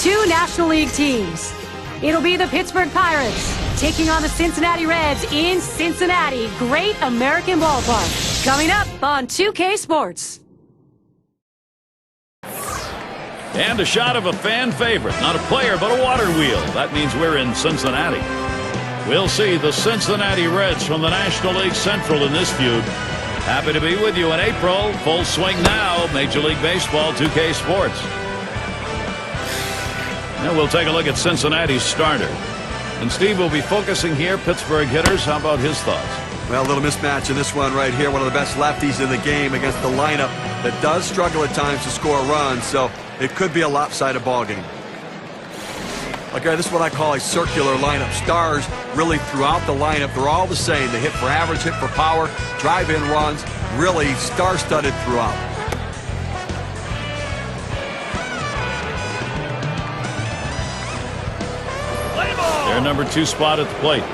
two National League teams. It'll be the Pittsburgh Pirates taking on the Cincinnati Reds in Cincinnati, Great American Ballpark. Coming up on 2K Sports. And a shot of a fan favorite, not a player, but a water wheel. That means we're in Cincinnati. We'll see the Cincinnati Reds from the National League Central in this feud. Happy to be with you in April. Full swing now. Major League Baseball, 2K Sports. And we'll take a look at Cincinnati's starter. And Steve will be focusing here. Pittsburgh hitters. How about his thoughts? Well, a little mismatch in this one right here. One of the best lefties in the game against the lineup that does struggle at times to score runs. So it could be a lopsided ball game. Okay, this is what I call a circular lineup. Stars really throughout the lineup, they're all the same. They hit for average, hit for power, drive-in runs, really star-studded throughout. Their number 2 spot at the plate.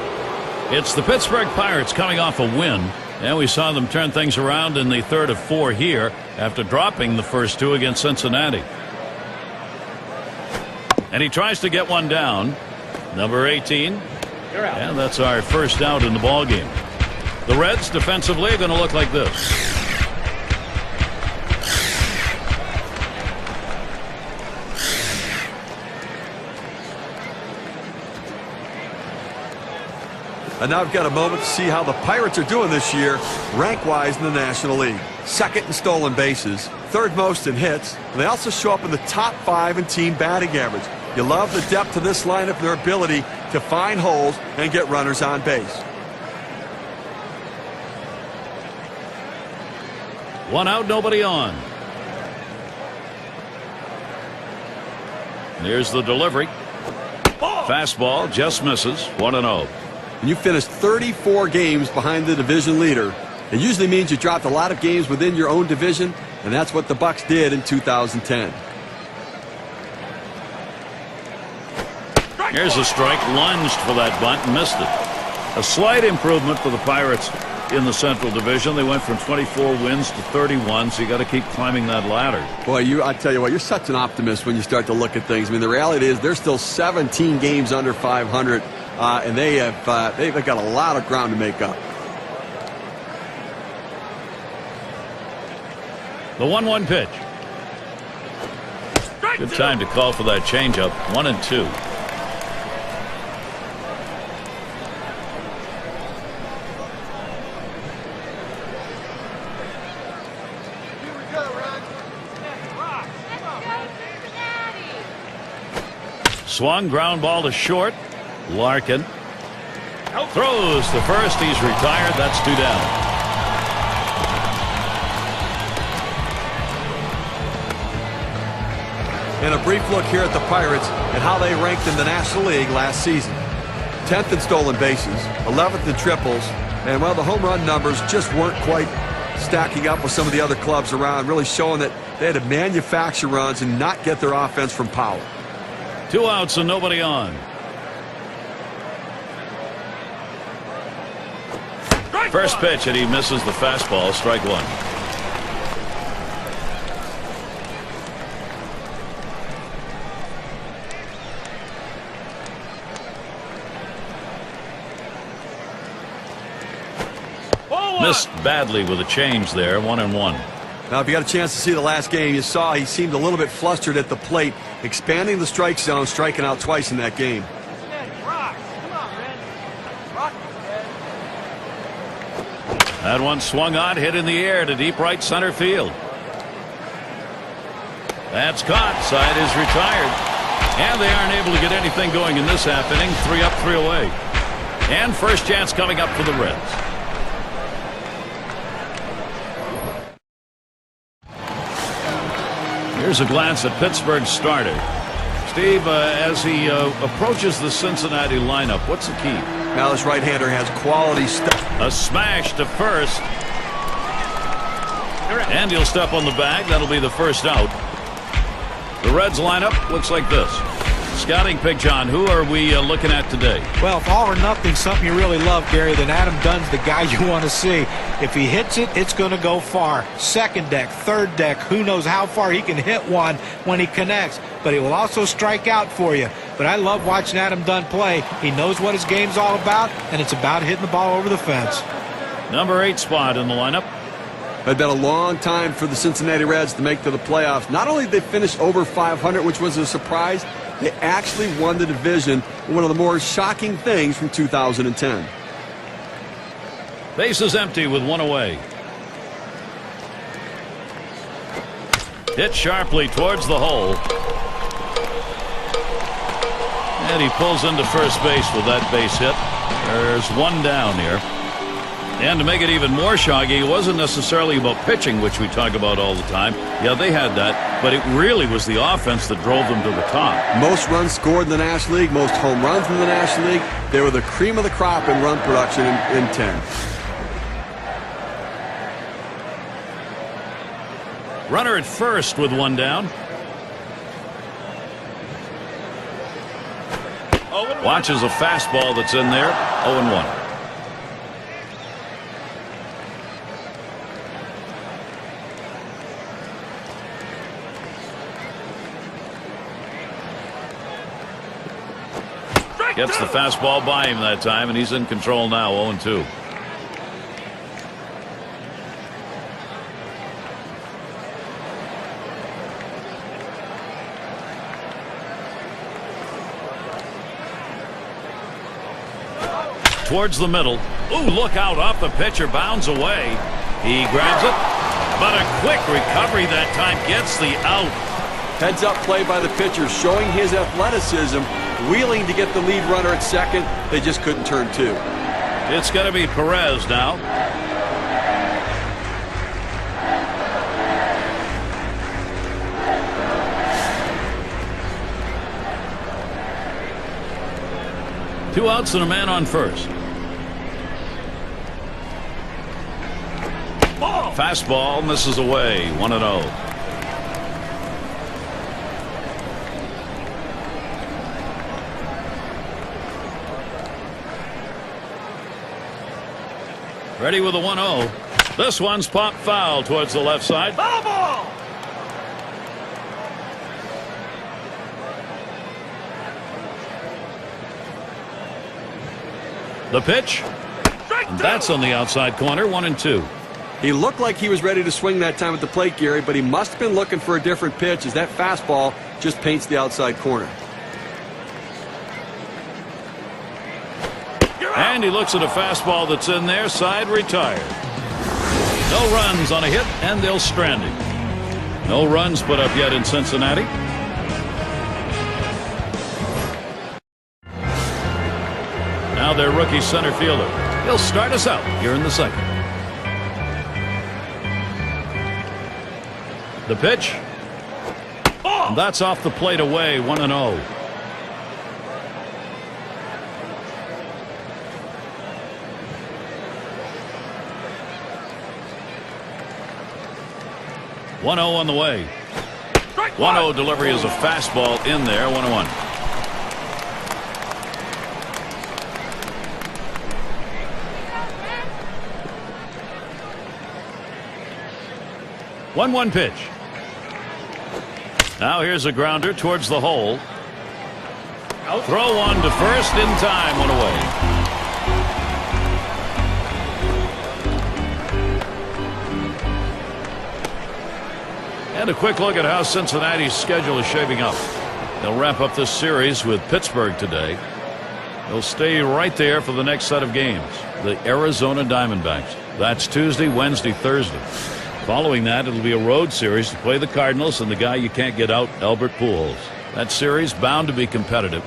It's the Pittsburgh Pirates coming off a win. And we saw them turn things around in the third of 4 here after dropping the first 2 against Cincinnati. And he tries to get one down. Number 18. And that's our first out in the ball game. The Reds defensively are going to look like this. And now I've got a moment to see how the Pirates are doing this year, rank-wise in the National League. Second in stolen bases, third most in hits, and they also show up in the top 5 in team batting average. You love the depth of this lineup and their ability to find holes and get runners on base. One out, nobody on. Here's the delivery. Fastball just misses. 1-0. And you finished 34 games behind the division leader. It usually means you dropped a lot of games within your own division, and that's what the Bucs did in 2010. Here's a strike, lunged for that bunt and missed it. A slight improvement for the Pirates in the Central Division. They went from 24 wins to 31, so you got to keep climbing that ladder. Boy, I tell you what, you're such an optimist when you start to look at things. I mean, the reality is they're still 17 games under 500, and they've got a lot of ground to make up. The 1-1 pitch. Good time to call for that changeup. 1-2. Swung, ground ball to short. Larkin throws to first. He's retired. That's 2 down. And a brief look here at the Pirates and how they ranked in the National League last season. 10th in stolen bases, 11th in triples, and well, the home run numbers just weren't quite stacking up with some of the other clubs around, really showing that they had to manufacture runs and not get their offense from power. 2 outs and nobody on. First pitch, and he misses the fastball. Strike 1. Missed badly with a change there. 1-1. Now, if you got a chance to see the last game, you saw he seemed a little bit flustered at the plate, expanding the strike zone, striking out twice in that game. That one swung on, hit in the air to deep right center field. That's caught. Side is retired. And they aren't able to get anything going in this half inning. 3 up, 3 away. And first chance coming up for the Reds. Here's a glance at Pittsburgh's starter. Steve, as he approaches the Cincinnati lineup, what's the key? Now this right-hander has quality stuff. A smash to first. And he'll step on the bag. That'll be the first out. The Reds lineup looks like this. Scouting pick, John. Who are we looking at today? Well, if all or nothing, something you really love, Gary, then Adam Dunn's the guy you want to see. If he hits it, it's going to go far. Second deck, third deck, who knows how far he can hit one when he connects. But he will also strike out for you. But I love watching Adam Dunn play. He knows what his game's all about, and it's about hitting the ball over the fence. Number 8 spot in the lineup. It's been a long time for the Cincinnati Reds to make to the playoffs. Not only did they finish over 500, which was a surprise, they actually won the division. One of the more shocking things from 2010. Base is empty with one away. Hit sharply towards the hole. And he pulls into first base with that base hit. There's one down here. And to make it even more shocking, it wasn't necessarily about pitching, which we talk about all the time. Yeah, they had that, but it really was the offense that drove them to the top. Most runs scored in the National League, most home runs in the National League. They were the cream of the crop in run production in 10. Runner at first with one down. Watches a fastball that's in there. 0-1. Gets the fastball by him that time, and he's in control now. 0-2. Towards the middle. Ooh, look out, off the pitcher, bounds away. He grabs it, but a quick recovery that time gets the out. Heads up play by the pitcher, showing his athleticism, wheeling to get the lead runner at second. They just couldn't turn two. It's going to be Perez now. Two outs and a man on first. Fastball misses away. 1-0. Ready with a 1-0. This one's popped foul towards the left side. Foul ball! The pitch. And that's on the outside corner. 1-2. He looked like he was ready to swing that time at the plate, Gary, but he must have been looking for a different pitch as that fastball just paints the outside corner. And he looks at a fastball that's in there. Side retired. No runs on a hit, and they'll strand him. No runs put up yet in Cincinnati. Now their rookie center fielder. He'll start us out here in the second. The pitch. And that's off the plate away. 1-0. On the way. 1-0 delivery is a fastball in there. 1-1. One pitch. Now here's a grounder towards the hole. Throw one to first in time. 1 away. And a quick look at how Cincinnati's schedule is shaping up. They'll wrap up this series with Pittsburgh today. They'll stay right there for the next set of games. The Arizona Diamondbacks. That's Tuesday, Wednesday, Thursday. Following that, it'll be a road series to play the Cardinals and the guy you can't get out, Albert Pujols. That series bound to be competitive.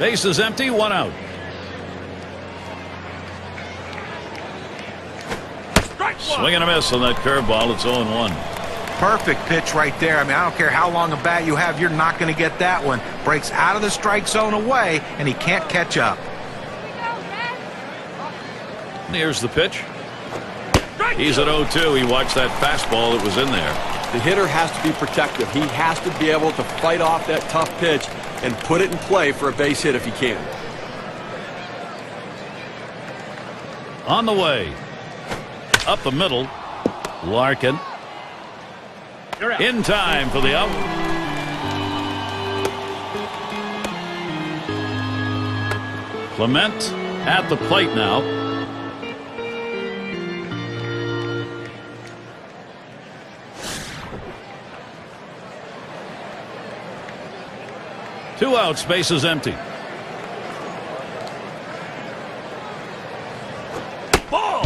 Base is empty, 1 out. Swing and a miss on that curveball. It's 0-1. Perfect pitch right there. I mean, I don't care how long a bat you have, you're not going to get that one. Breaks out of the strike zone away, and he can't catch up. Here's the pitch. He's at 0-2. He watched that fastball that was in there. The hitter has to be protective. He has to be able to fight off that tough pitch and put it in play for a base hit if he can. On the way. Up the middle. Larkin. In time for the out. Clement at the plate now. Two outs, bases empty.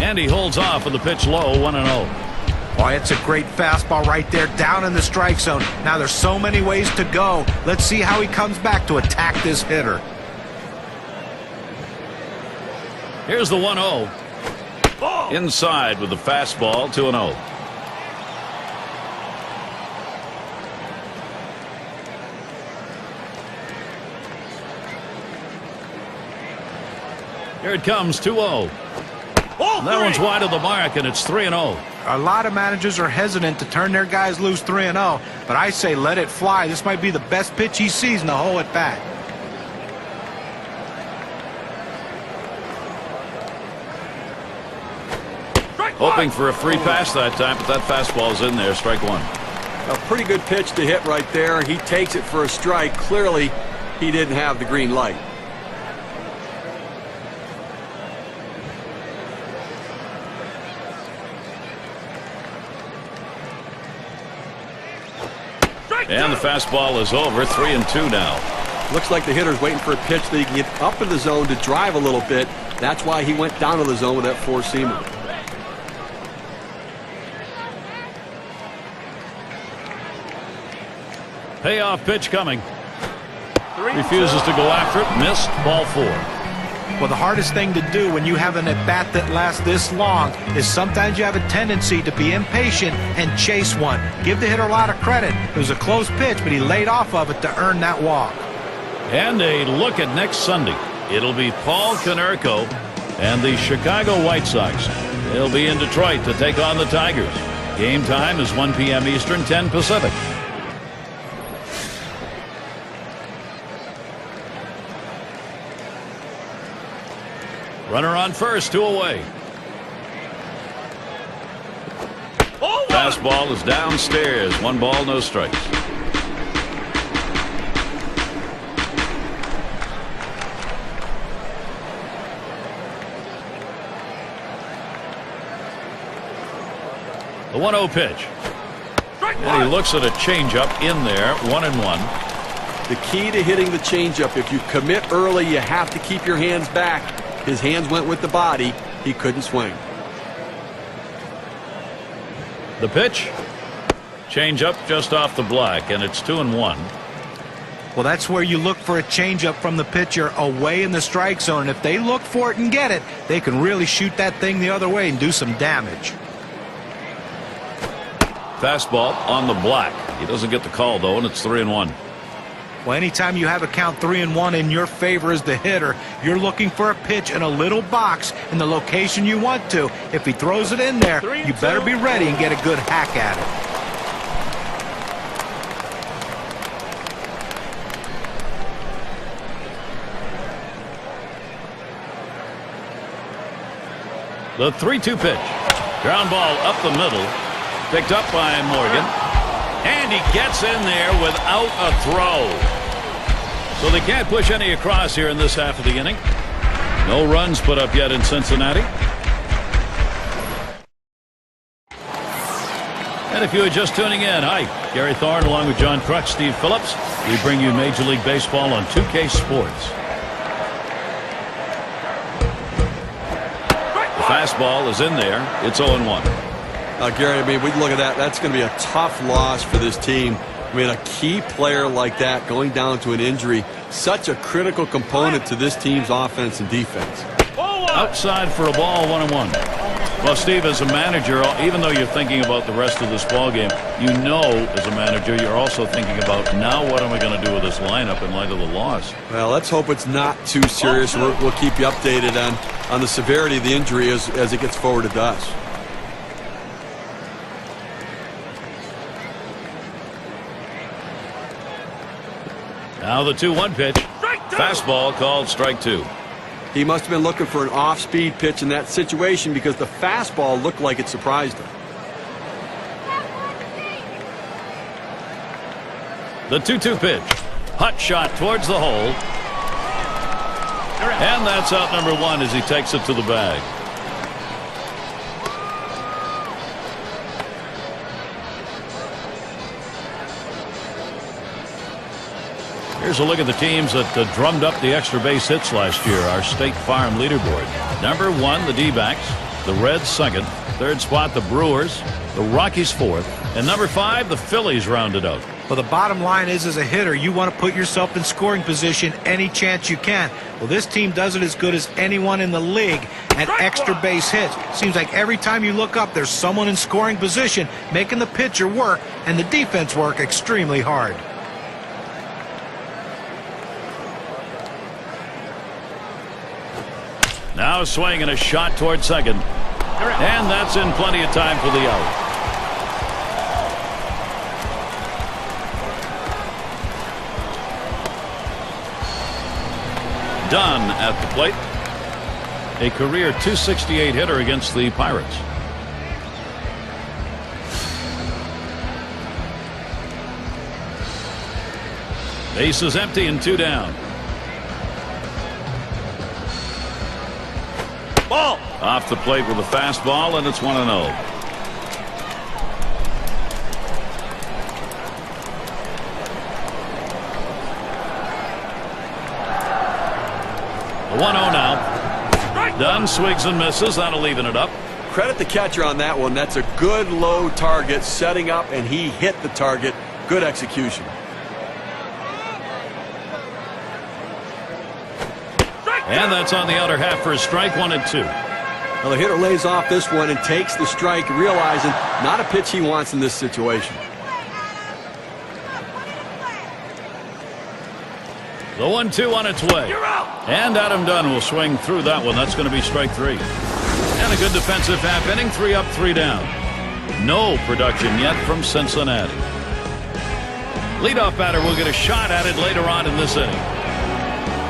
And he holds off with the pitch low, 1-0. Boy, it's a great fastball right there, down in the strike zone. Now there's so many ways to go. Let's see how he comes back to attack this hitter. Here's the 1-0. Inside with the fastball, 2-0. Here it comes, 2-0. That one's wide of the mark, and it's 3-0. A lot of managers are hesitant to turn their guys loose 3-0, but I say let it fly. This might be the best pitch he sees in the whole at bat. Hoping for a free pass that time, but that fastball's in there, strike one. A pretty good pitch to hit right there. He takes it for a strike. Clearly, he didn't have the green light. And the fastball is over, 3-2 now. Looks like the hitter's waiting for a pitch that he can get up in the zone to drive a little bit. That's why he went down to the zone with that four-seamer. Payoff pitch coming. Refuses to go after it. Missed. Ball 4. Well, the hardest thing to do when you have an at-bat that lasts this long is sometimes you have a tendency to be impatient and chase one. Give the hitter a lot of credit. It was a close pitch, but he laid off of it to earn that walk. And a look at next Sunday. It'll be Paul Konerko and the Chicago White Sox. They'll be in Detroit to take on the Tigers. Game time is 1 p.m. Eastern, 10 Pacific. Runner on first, 2 away. Fastball is downstairs. 1 ball, no strikes. The 1-0 pitch. And he looks at a changeup in there, 1-1. The key to hitting the changeup, if you commit early, you have to keep your hands back. His hands went with the body. He couldn't swing. The pitch. Changeup just off the black, and it's 2-1. Well, that's where you look for a changeup from the pitcher away in the strike zone. And if they look for it and get it, they can really shoot that thing the other way and do some damage. Fastball on the black. He doesn't get the call, though, and it's 3-1. Well, anytime you have a count 3-1 in your favor as the hitter, you're looking for a pitch in a little box in the location you want to. If he throws it in there, you better be ready and get a good hack at it. The 3-2 pitch. Ground ball up the middle. Picked up by Morgan. And he gets in there without a throw. So they can't push any across here in this half of the inning. No runs put up yet in Cincinnati. And if you are just tuning in, hi, Gary Thorne along with John Crutch, Steve Phillips. We bring you Major League Baseball on 2K Sports. The fastball is in there. It's 0-1. Gary, I mean, we look at that. That's going to be a tough loss for this team. I mean, a key player like that going down to an injury, such a critical component to this team's offense and defense. Outside for a ball, 1-1. Well, Steve, as a manager, even though you're thinking about the rest of this ball game, you know, as a manager, you're also thinking about now what am I going to do with this lineup in light of the loss? Well, let's hope it's not too serious. We'll keep you updated on the severity of the injury as it gets forwarded to us. Now the 2-1 pitch. Fastball called strike 2. He must have been looking for an off-speed pitch in that situation because the fastball looked like it surprised him. The 2-2 pitch. Hot shot towards the hole. And that's out number 1 as he takes it to the bag. Here's a look at the teams that drummed up the extra base hits last year, our State Farm leaderboard. Number 1, the D-backs. The Reds, 2nd. 3rd spot, the Brewers. The Rockies, 4th. And number 5, the Phillies rounded out. Well, the bottom line is, as a hitter, you want to put yourself in scoring position any chance you can. Well, this team does it as good as anyone in the league at extra base hits. Seems like every time you look up, there's someone in scoring position making the pitcher work and the defense work extremely hard. Now swing and a shot toward second. And that's in plenty of time for the out. Dunn at the plate. A career .268 hitter against the Pirates. Base is empty and 2 down. Ball off the plate with a fastball, and it's 1-0. The 1-0 now. Dunn swings and misses. That'll even it up. Credit the catcher on that one. That's a good low target setting up, and he hit the target. Good execution. And that's on the outer half for a strike, 1-2. Well, the hitter lays off this one and takes the strike, realizing not a pitch he wants in this situation. The 1-2 on its way. And Adam Dunn will swing through that one. That's going to be strike 3. And a good defensive half inning. 3 up, 3 down. No production yet from Cincinnati. Leadoff batter will get a shot at it later on in this inning.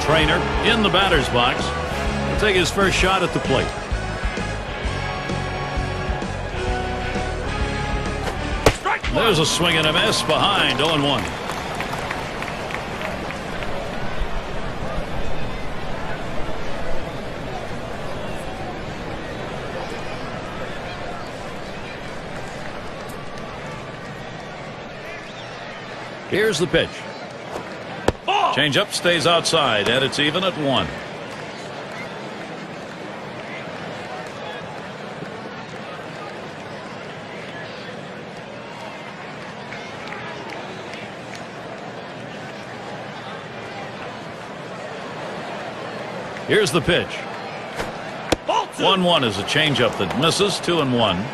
Trainer in the batter's box. He'll take his first shot at the plate. There's a swing and a miss behind. 0-1. Here's the pitch. Change-up stays outside, and it's even at 1. Here's the pitch. 1-1 is a change-up that misses. 2-1.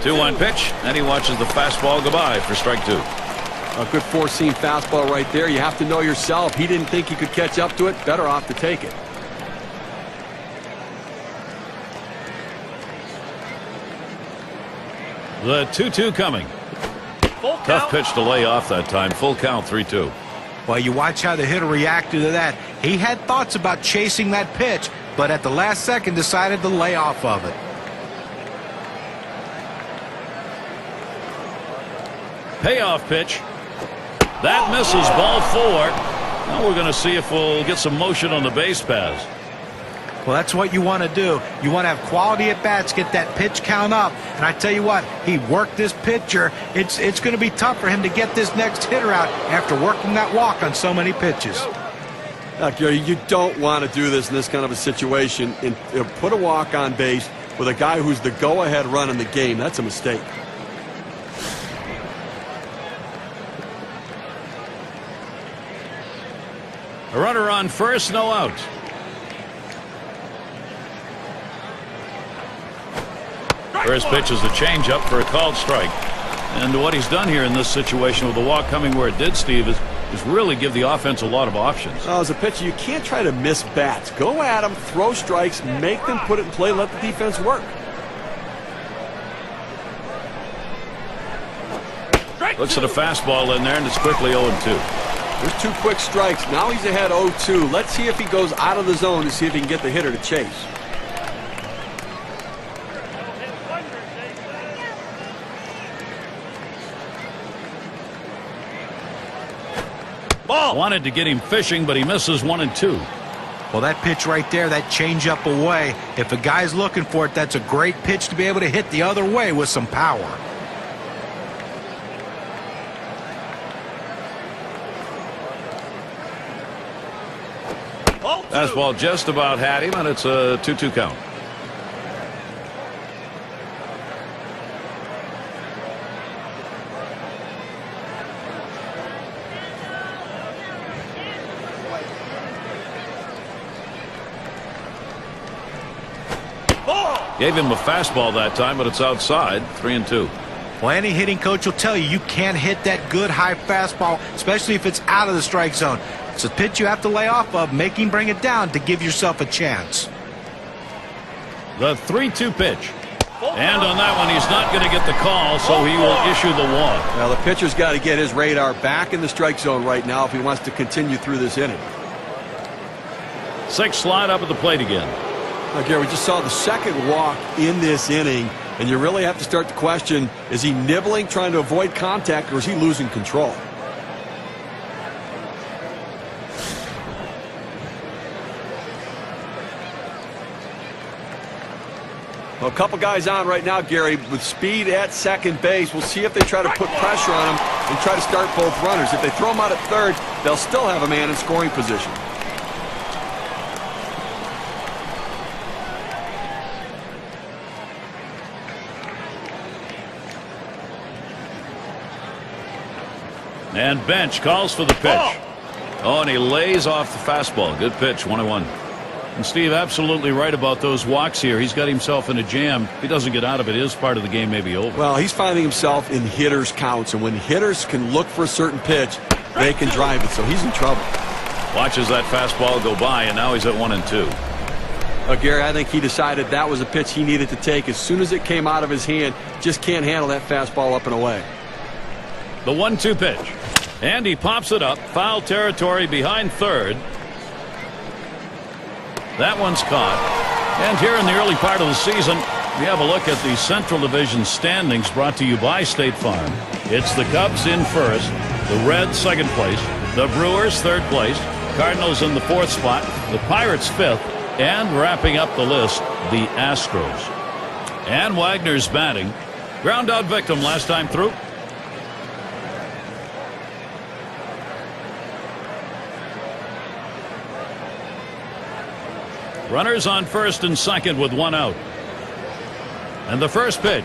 Two-one pitch, and he watches the fastball go by for strike 2. A good four-seam fastball right there. You have to know yourself. He didn't think he could catch up to it. Better off to take it. The 2-2 coming. Tough pitch to lay off that time. Full count, 3-2. Well, you watch how the hitter reacted to that. He had thoughts about chasing that pitch, but at the last second decided to lay off of it. Payoff pitch. That misses, ball 4. Now we're going to see if we'll get some motion on the base paths. Well, that's what you want to do. You want to have quality at bats, get that pitch count up. And I tell you what, he worked this pitcher. It's going to be tough for him to get this next hitter out after working that walk on so many pitches. Look, you don't want to do this in this kind of a situation and put a walk on base with a guy who's the go-ahead run in the game. That's a mistake. A runner on first, no out. First pitch is a changeup for a called strike. And what he's done here in this situation with the walk coming where it did, Steve, is Just really give the offense a lot of options. As a pitcher, you can't try to miss bats. Go at them, throw strikes, make them put it in play, let the defense work. Looks at a fastball in there, and it's quickly 0-2. There's 2 quick strikes. Now he's ahead 0-2. Let's see if he goes out of the zone to see if he can get the hitter to chase. Ball. Wanted to get him fishing, but he misses 1 and 2. Well, that pitch right there, that changeup away, if a guy's looking for it, that's a great pitch to be able to hit the other way with some power. Fastball just about had him, and it's a 2-2 count. Gave him a fastball that time, but it's outside. 3-2. Well, any hitting coach will tell you you can't hit that good high fastball, especially if it's out of the strike zone. It's a pitch you have to lay off of, make him bring it down to give yourself a chance. The 3-2 pitch. And on that one, he's not going to get the call, so he will issue the walk. Now, the pitcher's got to get his radar back in the strike zone right now if he wants to continue through this inning. 6 slide up at the plate again. Now, Gary, we just saw the second walk in this inning, and you really have to start to question, is he nibbling, trying to avoid contact, or is he losing control? Well, a couple guys on right now, Gary, with speed at second base. We'll see if they try to put pressure on him and try to start both runners. If they throw him out at third, they'll still have a man in scoring position. And Bench calls for the pitch. Oh, and he lays off the fastball. Good pitch, 1-1. And Steve, absolutely right about those walks here. He's got himself in a jam. If he doesn't get out of it, his part of the game may be over. Well, he's finding himself in hitters' counts, and when hitters can look for a certain pitch, they can drive it, so he's in trouble. Watches that fastball go by, and now he's at 1-2. Gary, I think he decided that was a pitch he needed to take. As soon as it came out of his hand, just can't handle that fastball up and away. The 1-2 pitch. And he pops it up. Foul territory behind third. That one's caught. And here in the early part of the season, we have a look at the Central Division standings brought to you by State Farm. It's the Cubs in first, the Reds second place, the Brewers third place, Cardinals in the fourth spot, the Pirates fifth, and wrapping up the list, the Astros. And Wagner's batting. Ground out victim last time through. Runners on first and second with 1 out. And the first pitch.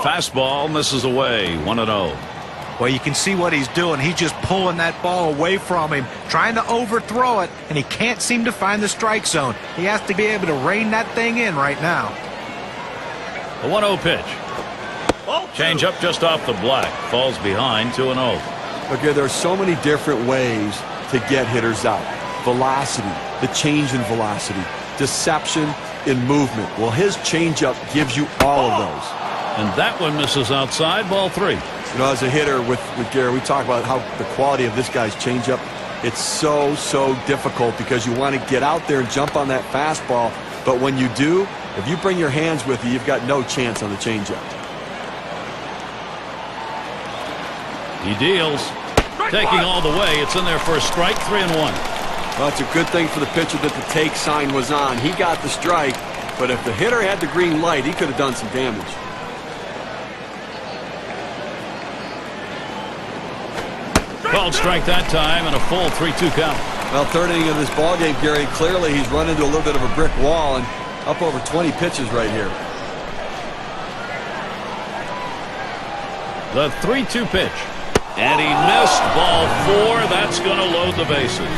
Fastball misses away. 1-0. Well, you can see what he's doing. He's just pulling that ball away from him, trying to overthrow it, and he can't seem to find the strike zone. He has to be able to rein that thing in right now. The 1-0 pitch. Change up just off the black. Falls behind. 2-0. Okay, there are so many different ways to get hitters out. Velocity, the change in velocity, deception in movement. Well, his changeup gives you all of those. And that one misses outside. Ball 3. You know, as a hitter with Gary, we talk about how the quality of this guy's changeup. It's so difficult because you want to get out there and jump on that fastball. But when you do, if you bring your hands with you, you've got no chance on the changeup. He deals. Taking all the way. It's in there for a strike. 3-1. Well, it's a good thing for the pitcher that the take sign was on. He got the strike, but if the hitter had the green light, he could have done some damage. Called strike that time and a full 3-2 count. Well, third inning of this ballgame, Gary, clearly he's run into a little bit of a brick wall and up over 20 pitches right here. The 3-2 pitch. And he missed ball 4. That's going to load the bases.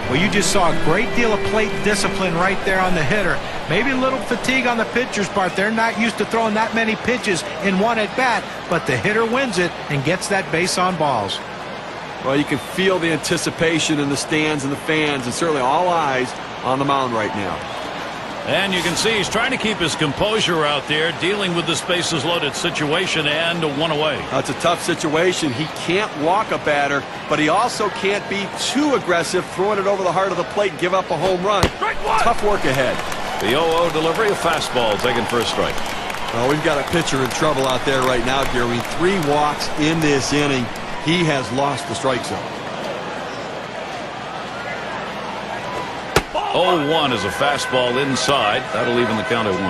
Well, you just saw a great deal of plate discipline right there on the hitter. Maybe a little fatigue on the pitcher's part. They're not used to throwing that many pitches in one at bat, but the hitter wins it and gets that base on balls. Well, you can feel the anticipation in the stands and the fans, and certainly all eyes on the mound right now. And you can see he's trying to keep his composure out there, dealing with this bases-loaded situation, and one away. That's a tough situation. He can't walk a batter, but he also can't be too aggressive, throwing it over the heart of the plate and give up a home run. Tough work ahead. The 0-0 delivery, a fastball taken for a strike. Well, we've got a pitcher in trouble out there right now, Gary. 3 walks in this inning. He has lost the strike zone. 0-1 is a fastball inside. That'll even the count at 1.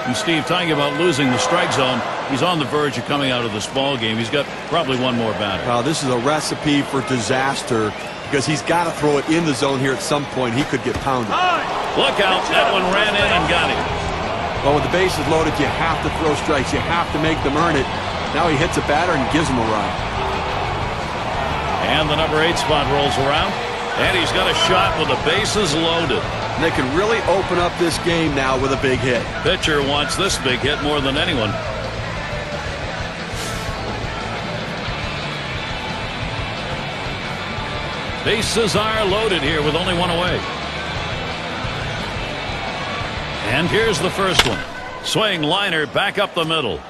And Steve, talking about losing the strike zone, he's on the verge of coming out of this ball game. He's got probably one more batter. This is a recipe for disaster because he's got to throw it in the zone here at some point. He could get pounded. Look out. That one ran in and got him. Well, with the bases loaded, you have to throw strikes. You have to make them earn it. Now he hits a batter and gives him a run. And the number 8 spot rolls around. And he's got a shot with the bases loaded. And they can really open up this game now with a big hit. Pitcher wants this big hit more than anyone. Bases are loaded here with only 1 away. And here's the first one. Swing liner back up the middle.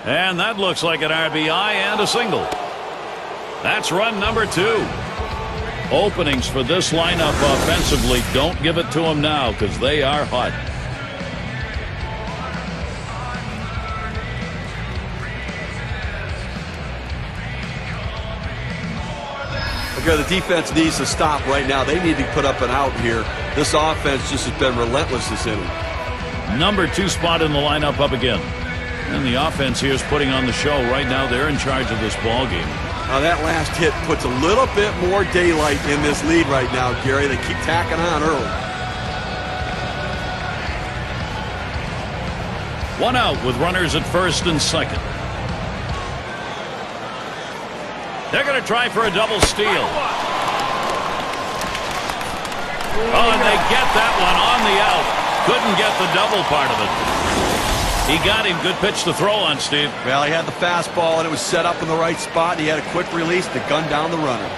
And that looks like an RBI and a single. That's run number 2. Openings for this lineup offensively. Don't give it to them now because they are hot. Okay, the defense needs to stop right now. They need to put up an out here. This offense just has been relentless this inning. Number 2 spot in the lineup up again. And the offense here is putting on the show right now. They're in charge of this ball game. Now that last hit puts a little bit more daylight in this lead right now, Gary. They keep tacking on early. 1 out with runners at first and second. They're going to try for a double steal. Oh, and they get that one on the out. Couldn't get the double part of it. He got him. Good pitch to throw on, Steve. Well, he had the fastball, and it was set up in the right spot. He had a quick release to gun down the runner.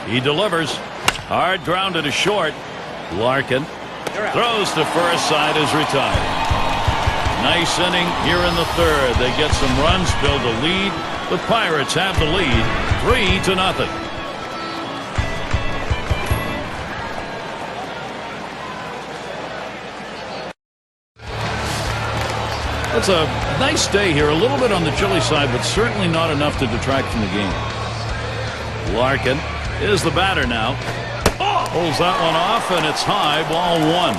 He delivers. Hard grounded to short. Larkin throws to first. Side is retired. Nice inning here in the 3rd. They get some runs, build a lead. The Pirates have the lead, 3-0. It's a nice day here, a little bit on the chilly side, but certainly not enough to detract from the game. Larkin is the batter now. Pulls that one off, and it's high, ball 1.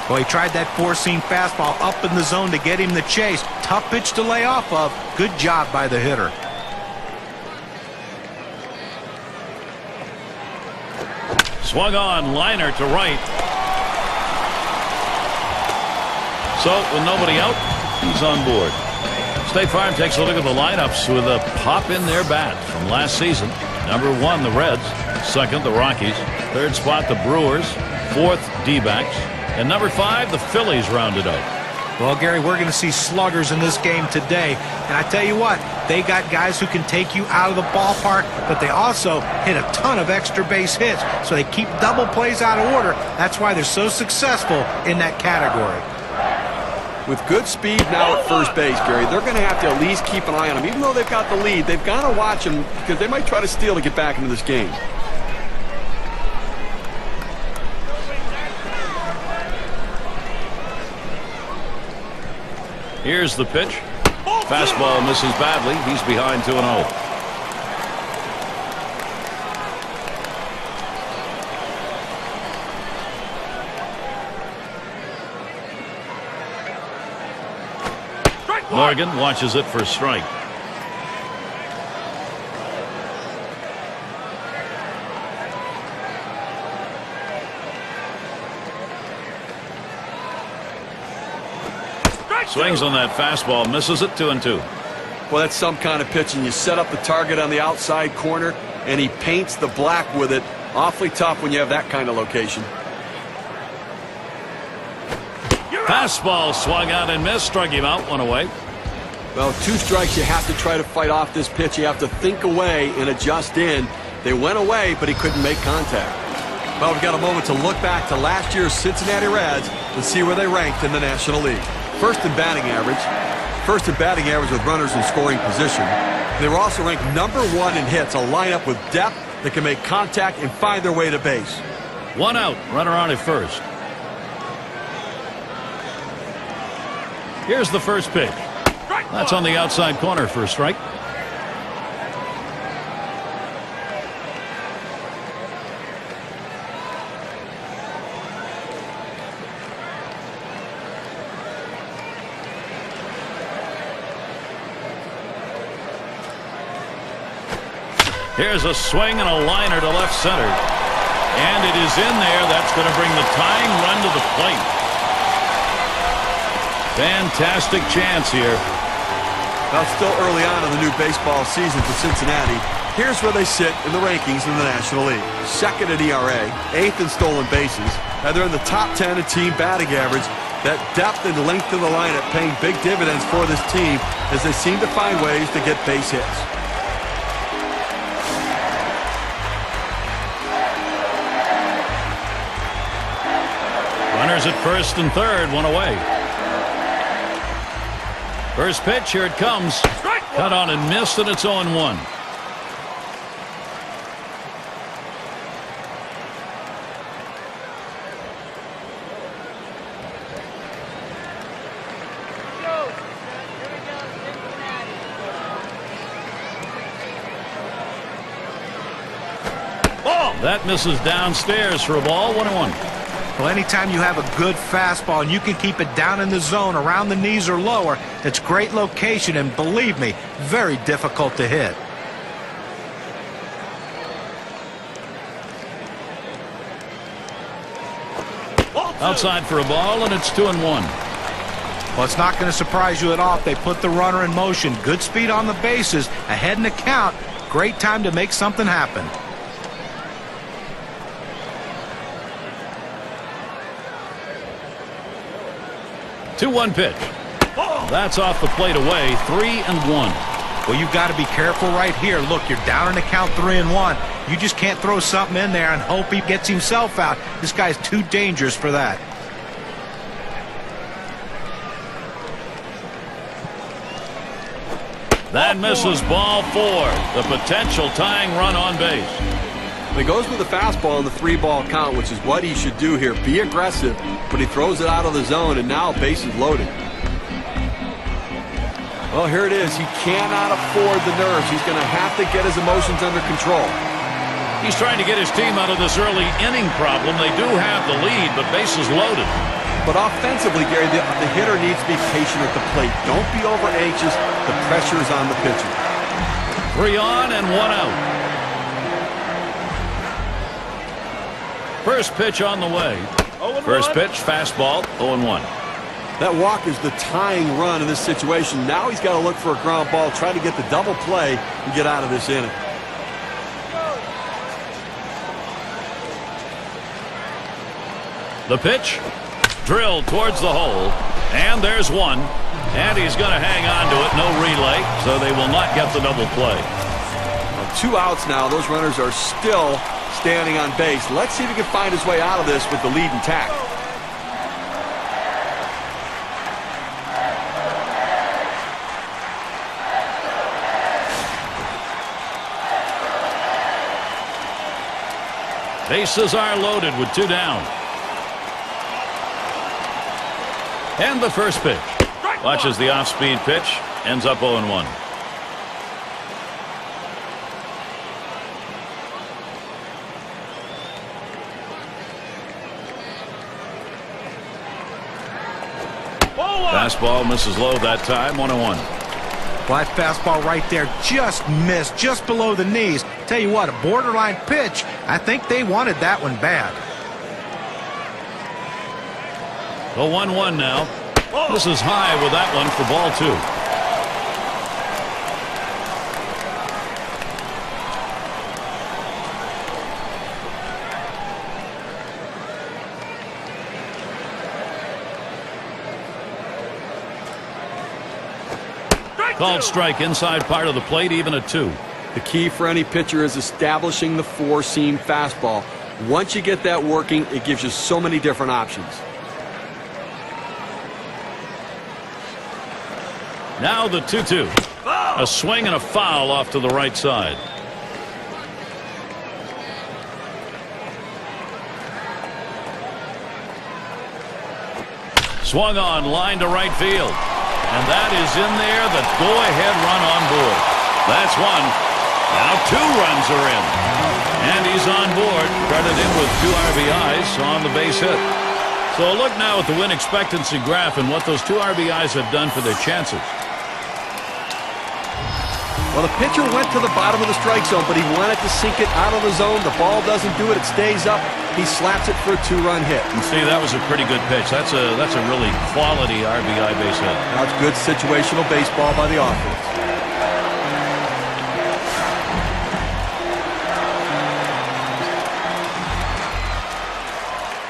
Well, he tried that 4-seam fastball up in the zone to get him the chase. Tough pitch to lay off of. Good job by the hitter. Swung on, liner to right. So, with nobody out, he's on board. State Farm takes a look at the lineups with a pop in their bat from last season. Number 1, the Reds. 2nd, the Rockies. 3rd spot, the Brewers. 4th, D-backs. And number 5, the Phillies rounded out. Well, Gary, we're going to see sluggers in this game today. And I tell you what, they got guys who can take you out of the ballpark, but they also hit a ton of extra base hits. So they keep double plays out of order. That's why they're so successful in that category. With good speed now at first base, Gary, they're going to have to at least keep an eye on him. Even though they've got the lead, they've got to watch him because they might try to steal to get back into this game. Here's the pitch. Fastball misses badly. He's behind 2-0. Morgan watches it for a strike. Swings on that fastball, misses it, 2-2. Well, that's some kind of pitching. You set up the target on the outside corner, and he paints the black with it. Awfully tough when you have that kind of location. Fastball swung out and missed. Struck him out. One away. Well, 2 strikes, you have to try to fight off this pitch. You have to think away and adjust in. They went away, but he couldn't make contact. Well, we've got a moment to look back to last year's Cincinnati Reds and see where they ranked in the National League. First in batting average with runners in scoring position. They were also ranked #1 in hits, a lineup with depth that can make contact and find their way to base. 1 out. Runner on at first. Here's the first pitch. That's on the outside corner for a strike. Here's a swing and a liner to left center. And it is in there. That's going to bring the tying run to the plate. Fantastic chance here. Well, it's still early on in the new baseball season for Cincinnati. Here's where they sit in the rankings in the National League. Second in ERA, 8th in stolen bases, and they're in the top 10 in team batting average. That depth and length of the lineup paying big dividends for this team as they seem to find ways to get base hits. Runners at first and third, 1 away. First pitch, here it comes. Cut on and missed, and it's 0-1. That misses downstairs for a ball, 1-1. Well, anytime you have a good fastball and you can keep it down in the zone around the knees or lower, it's great location and, believe me, very difficult to hit. Outside for a ball, and it's 2-1. Well, it's not going to surprise you at all if they put the runner in motion. Good speed on the bases, ahead in the count. Great time to make something happen. 2-1 pitch. That's off the plate away. 3-1. Well, you've got to be careful right here. Look, you're down in the count 3-1. You just can't throw something in there and hope he gets himself out. This guy's too dangerous for that. That misses ball 4. The potential tying run on base. He goes with the fastball in the 3-ball count, which is what he should do here. Be aggressive, but he throws it out of the zone, and now base is loaded. Well, here it is. He cannot afford the nerves. He's going to have to get his emotions under control. He's trying to get his team out of this early inning problem. They do have the lead, but base is loaded. But offensively, Gary, the hitter needs to be patient at the plate. Don't be over anxious. The pressure is on the pitcher. 3 on and 1 out. First pitch on the way. First pitch, fastball, 0-1. That walk is the tying run in this situation. Now he's got to look for a ground ball, try to get the double play and get out of this inning. The pitch, drilled towards the hole, and there's one. And he's going to hang on to it. No relay, so they will not get the double play. Well, 2 outs now. Those runners are still standing on base. Let's see if he can find his way out of this with the lead intact. Bases are loaded with 2 down. And the first pitch. Watches the off-speed pitch. Ends up 0-1. Fastball misses low that time. 1-1. Well, that fastball right there just missed, just below the knees. Tell you what, a borderline pitch. I think they wanted that one bad. The 1-1 now. This is high with that one for ball 2. Called strike inside part of the plate, even at 2. The key for any pitcher is establishing the four-seam fastball. Once you get that working, it gives you so many different options. Now the 2-2. A swing and a foul off to the right side. Swung on, line to right field. And that is in there, the go-ahead run on board. That's one. Now 2 runs are in. And he's on board, credited with 2 RBIs on the base hit. So look now at the win expectancy graph and what those 2 RBIs have done for their chances. Well, the pitcher went to the bottom of the strike zone, but he wanted to sink it out of the zone. The ball doesn't do it. It stays up. He slaps it for a 2-run hit. And see, that was a pretty good pitch. That's a really quality RBI base hit. That's good situational baseball by the offense.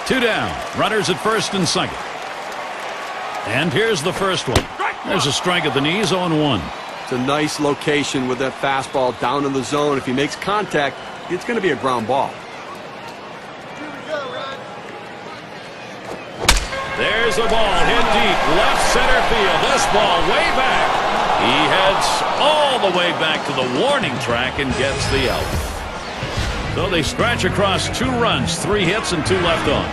Two down. Runners at first and second. And here's the first one. There's a strike at the knees, 0-1. It's a nice location with that fastball down in the zone. If he makes contact, it's going to be a ground ball. There's the ball hit deep, left center field. This ball way back. He heads all the way back to the warning track and gets the out. So they stretch across 2 runs, 3 hits, and 2 left on.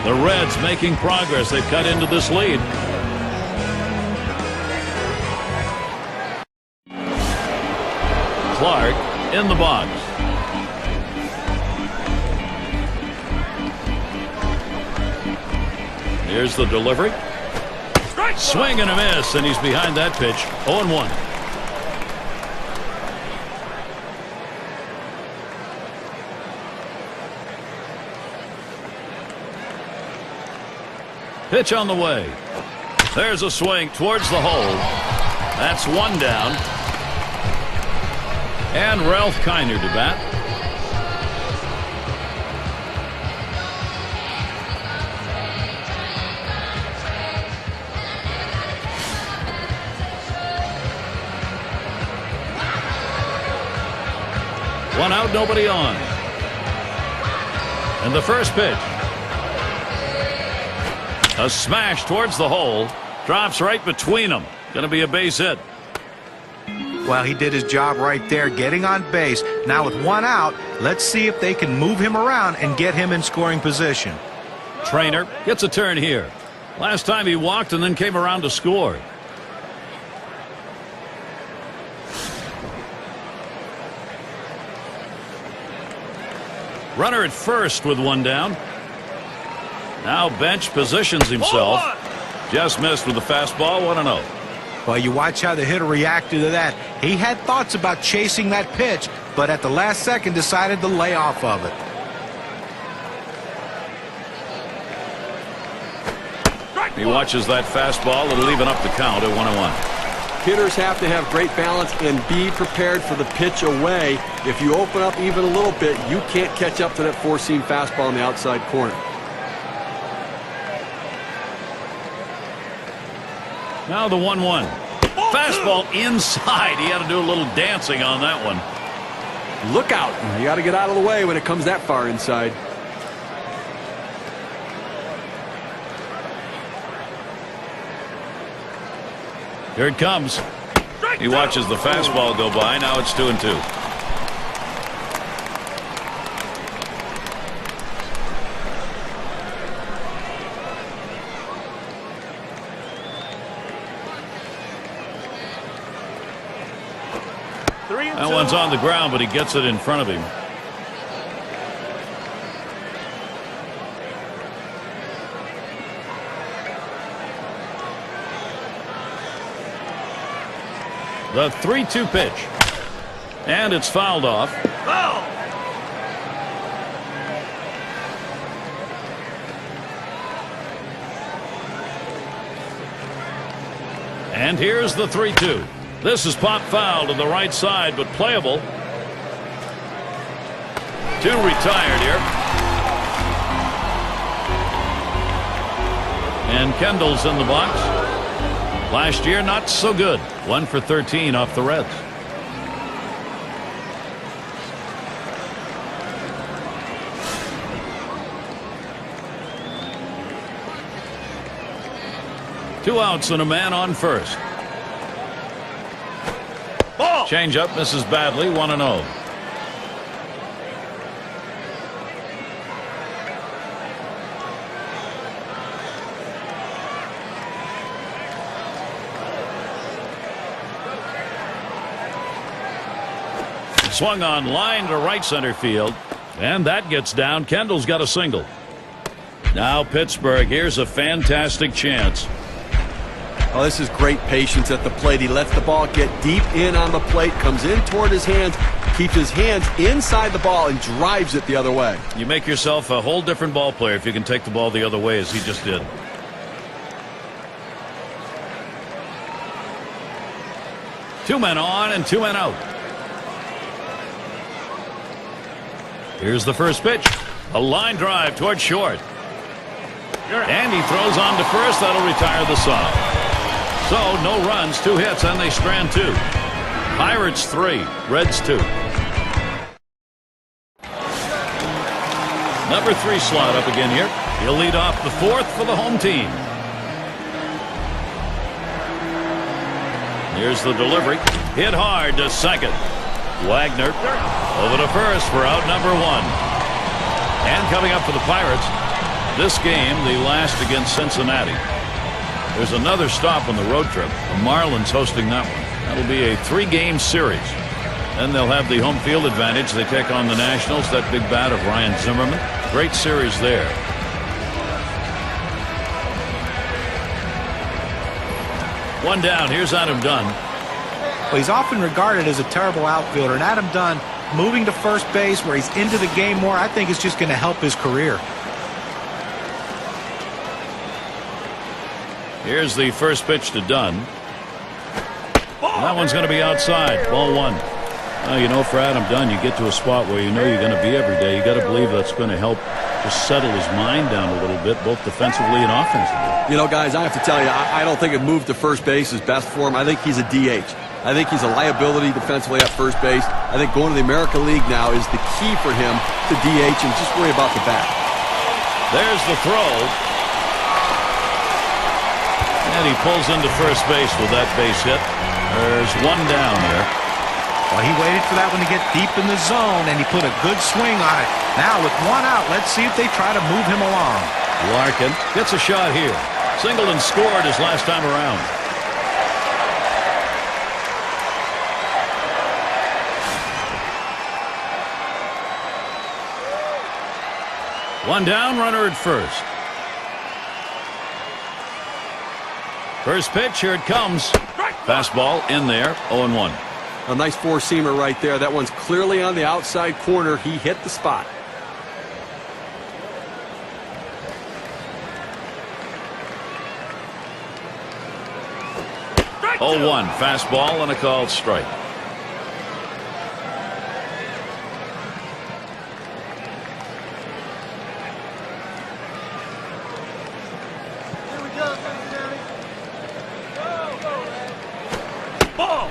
The Reds making progress. They've cut into this lead. Clark in the box. Here's the delivery. Swing and a miss, and he's behind that pitch. 0-1. Pitch on the way. There's a swing towards the hole. That's 1 down. And Ralph Kiner to bat. One out, nobody on. And the first pitch. A smash towards the hole. Drops right between them. Going to be a base hit. Well, he did his job right there, getting on base. Now with 1 out, let's see if they can move him around and get him in scoring position. Trainer gets a turn here. Last time he walked and then came around to score. Runner at first with 1 down. Now bench positions himself. Just missed with the fastball, 1-0. Well, you watch how the hitter reacted to that. He had thoughts about chasing that pitch, but at the last second decided to lay off of it. He watches that fastball. It'll even up the count at 1-1. Hitters have to have great balance and be prepared for the pitch away. If you open up even a little bit, you can't catch up to that 4-seam fastball in the outside corner. Now the 1-1. Fastball inside. He had to do a little dancing on that one. Look out. You got to get out of the way when it comes that far inside. Here it comes. He watches the fastball go by. Now it's 2-2. That one's on the ground, but he gets it in front of him. The 3-2 pitch. And it's fouled off. And here's the 3-2. This is pop foul to the right side, but playable. 2 retired here. And Kendall's in the box. Last year, not so good. 1 for 13 off the Reds. Two outs and a man on first. Ball. Change up misses badly. 1-0. Swung on line to right center field, and that gets down. Kendall's got a single. Now Pittsburgh. Here's a fantastic chance. Oh, this is great patience at the plate. He lets the ball get deep in on the plate, comes in toward his hands, keeps his hands inside the ball, and drives it the other way. You make yourself a whole different ball player if you can take the ball the other way, as he just did. Two men on and 2 men out. Here's the first pitch. A line drive toward short. And he throws on to first. That'll retire the side. So no runs, 2 hits, and they strand 2. Pirates 3, Reds 2. Number 3 slot up again here. He'll lead off the 4th for the home team. Here's the delivery. Hit hard to second. Wagner over to first for out number 1. And coming up for the Pirates, this game, the last against Cincinnati. There's another stop on the road trip. The Marlins hosting that one. That'll be a 3-game series. Then they'll have the home field advantage. They take on the Nationals. That big bat of Ryan Zimmerman. Great series there. One down. Here's Adam Dunn. Well, he's often regarded as a terrible outfielder, and Adam Dunn moving to first base where he's into the game more, I think is just going to help his career. Here's the first pitch to Dunn. That one's going to be outside. Ball 1. Well, you know, for Adam Dunn, you get to a spot where you know you're going to be every day. You got to believe that's going to help just settle his mind down a little bit, both defensively and offensively. You know, guys, I have to tell you, I don't think a move to first base is best for him. I think he's a DH. I think he's a liability defensively at first base. I think going to the American League now is the key for him to DH and just worry about the bat. There's the throw. And he pulls into first base with that base hit. There's 1 down there. Well, he waited for that one to get deep in the zone, and he put a good swing on it. Now, with 1 out, let's see if they try to move him along. Larkin gets a shot here. Singled and scored his last time around. One down, runner at first. First pitch, here it comes. Fastball in there, 0-1. A nice 4-seamer right there. That one's clearly on the outside corner. He hit the spot. Oh, 1 fastball and a called strike.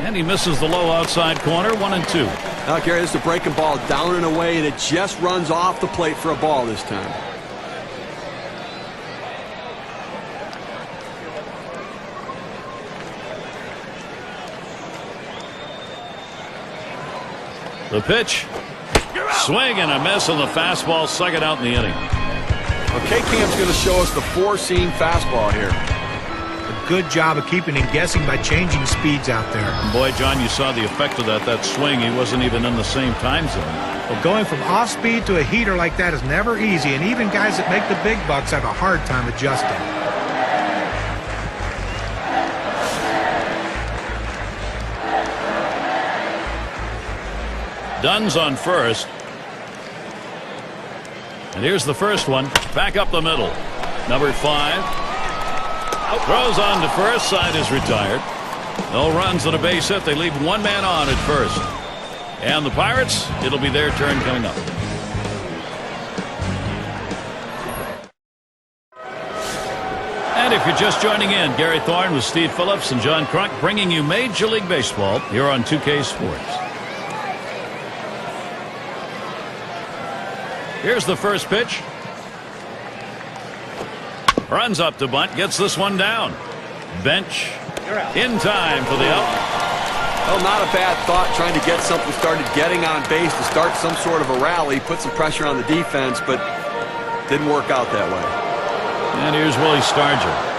And he misses the low outside corner. 1-2. Now, Gary, this is a breaking ball down and away, and it just runs off the plate for a ball this time. The pitch. Swing and a miss on the fastball. Second out in the inning. Well, K-Cam's going to show us the 4-seam fastball here. Good job of keeping him guessing by changing speeds out there. And boy, John, you saw the effect of that swing. He wasn't even in the same time zone. Well, going from off speed to a heater like that is never easy, and even guys that make the big bucks have a hard time adjusting. Dunn's on first. And here's the first one. Back up the middle. Number 5. Throws on to first. Side is retired. No runs and a base hit. They leave 1 man on at first. And the Pirates, it'll be their turn coming up. And if you're just joining in, Gary Thorne with Steve Phillips and John Crunk bringing you Major League Baseball here on 2K Sports. Here's the first pitch. Runs up to bunt, gets this one down. Bench in time for the out. Well, not a bad thought, trying to get something started, getting on base to start some sort of a rally, put some pressure on the defense, but didn't work out that way. And here's Willie Stargell.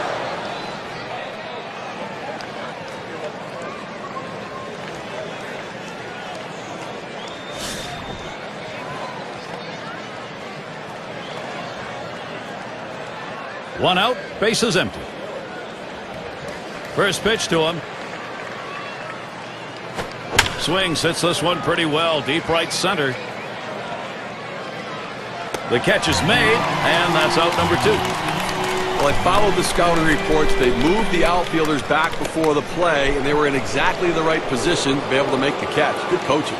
One out, bases empty. First pitch to him. Swings, hits this one pretty well, deep right center. The catch is made, and that's out number 2. Well, I followed the scouting reports. They moved the outfielders back before the play, and they were in exactly the right position to be able to make the catch. Good coaching.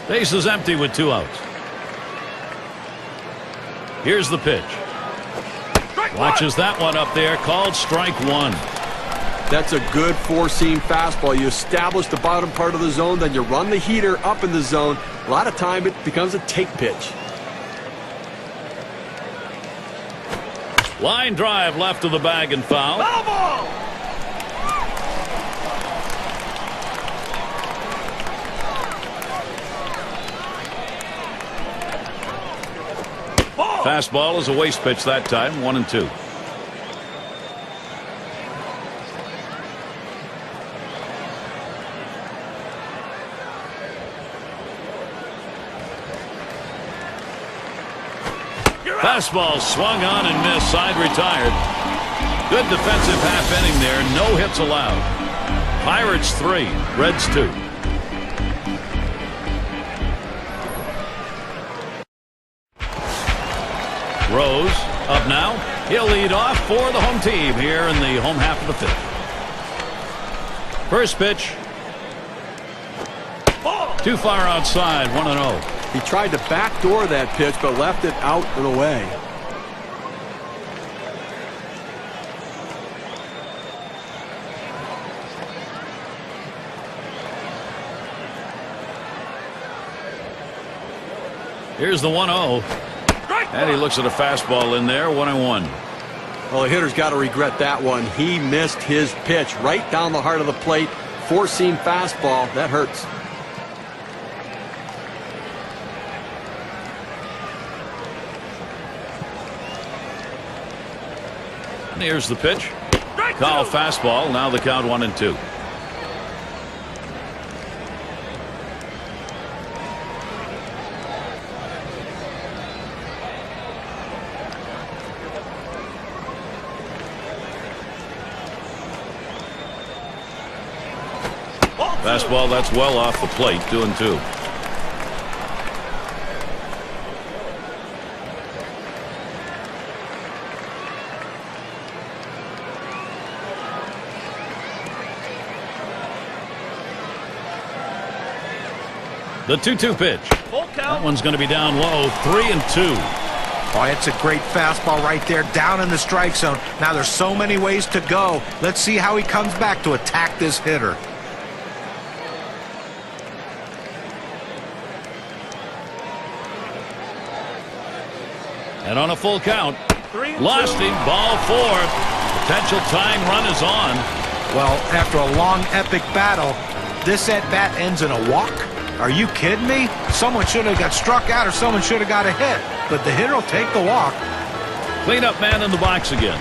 Base is empty with 2 outs. Here's the pitch. Watches that one up there, called strike 1. That's a good four-seam fastball. You establish the bottom part of the zone, then you run the heater up in the zone. A lot of time it becomes a take pitch. Line drive left of the bag and foul. Foul ball! Fastball is a waste pitch that time, 1-2. Fastball swung on and missed, side retired. Good defensive half inning there, no hits allowed. Pirates 3, Reds 2. Rose up now. He'll lead off for the home team here in the home half of the 5th. First pitch. Too far outside, 1-0. He tried to backdoor that pitch, but left it out and away. Here's the 1-0. And he looks at a fastball in there, 1-1. Well, the hitter's got to regret that one. He missed his pitch right down the heart of the plate. Four-seam fastball. That hurts. And here's the pitch. Call fastball. Now the count 1-2. Fastball, that's well off the plate, 2-2. The 2-2 pitch. That one's going to be down low, 3-2. Oh, it's a great fastball right there, down in the strike zone. Now there's so many ways to go. Let's see how he comes back to attack this hitter. And on a full count, lost him, ball 4. Potential tying run is on. Well, after a long, epic battle, this at-bat ends in a walk? Are you kidding me? Someone should have got struck out or someone should have got a hit. But the hitter will take the walk. Cleanup man in the box again.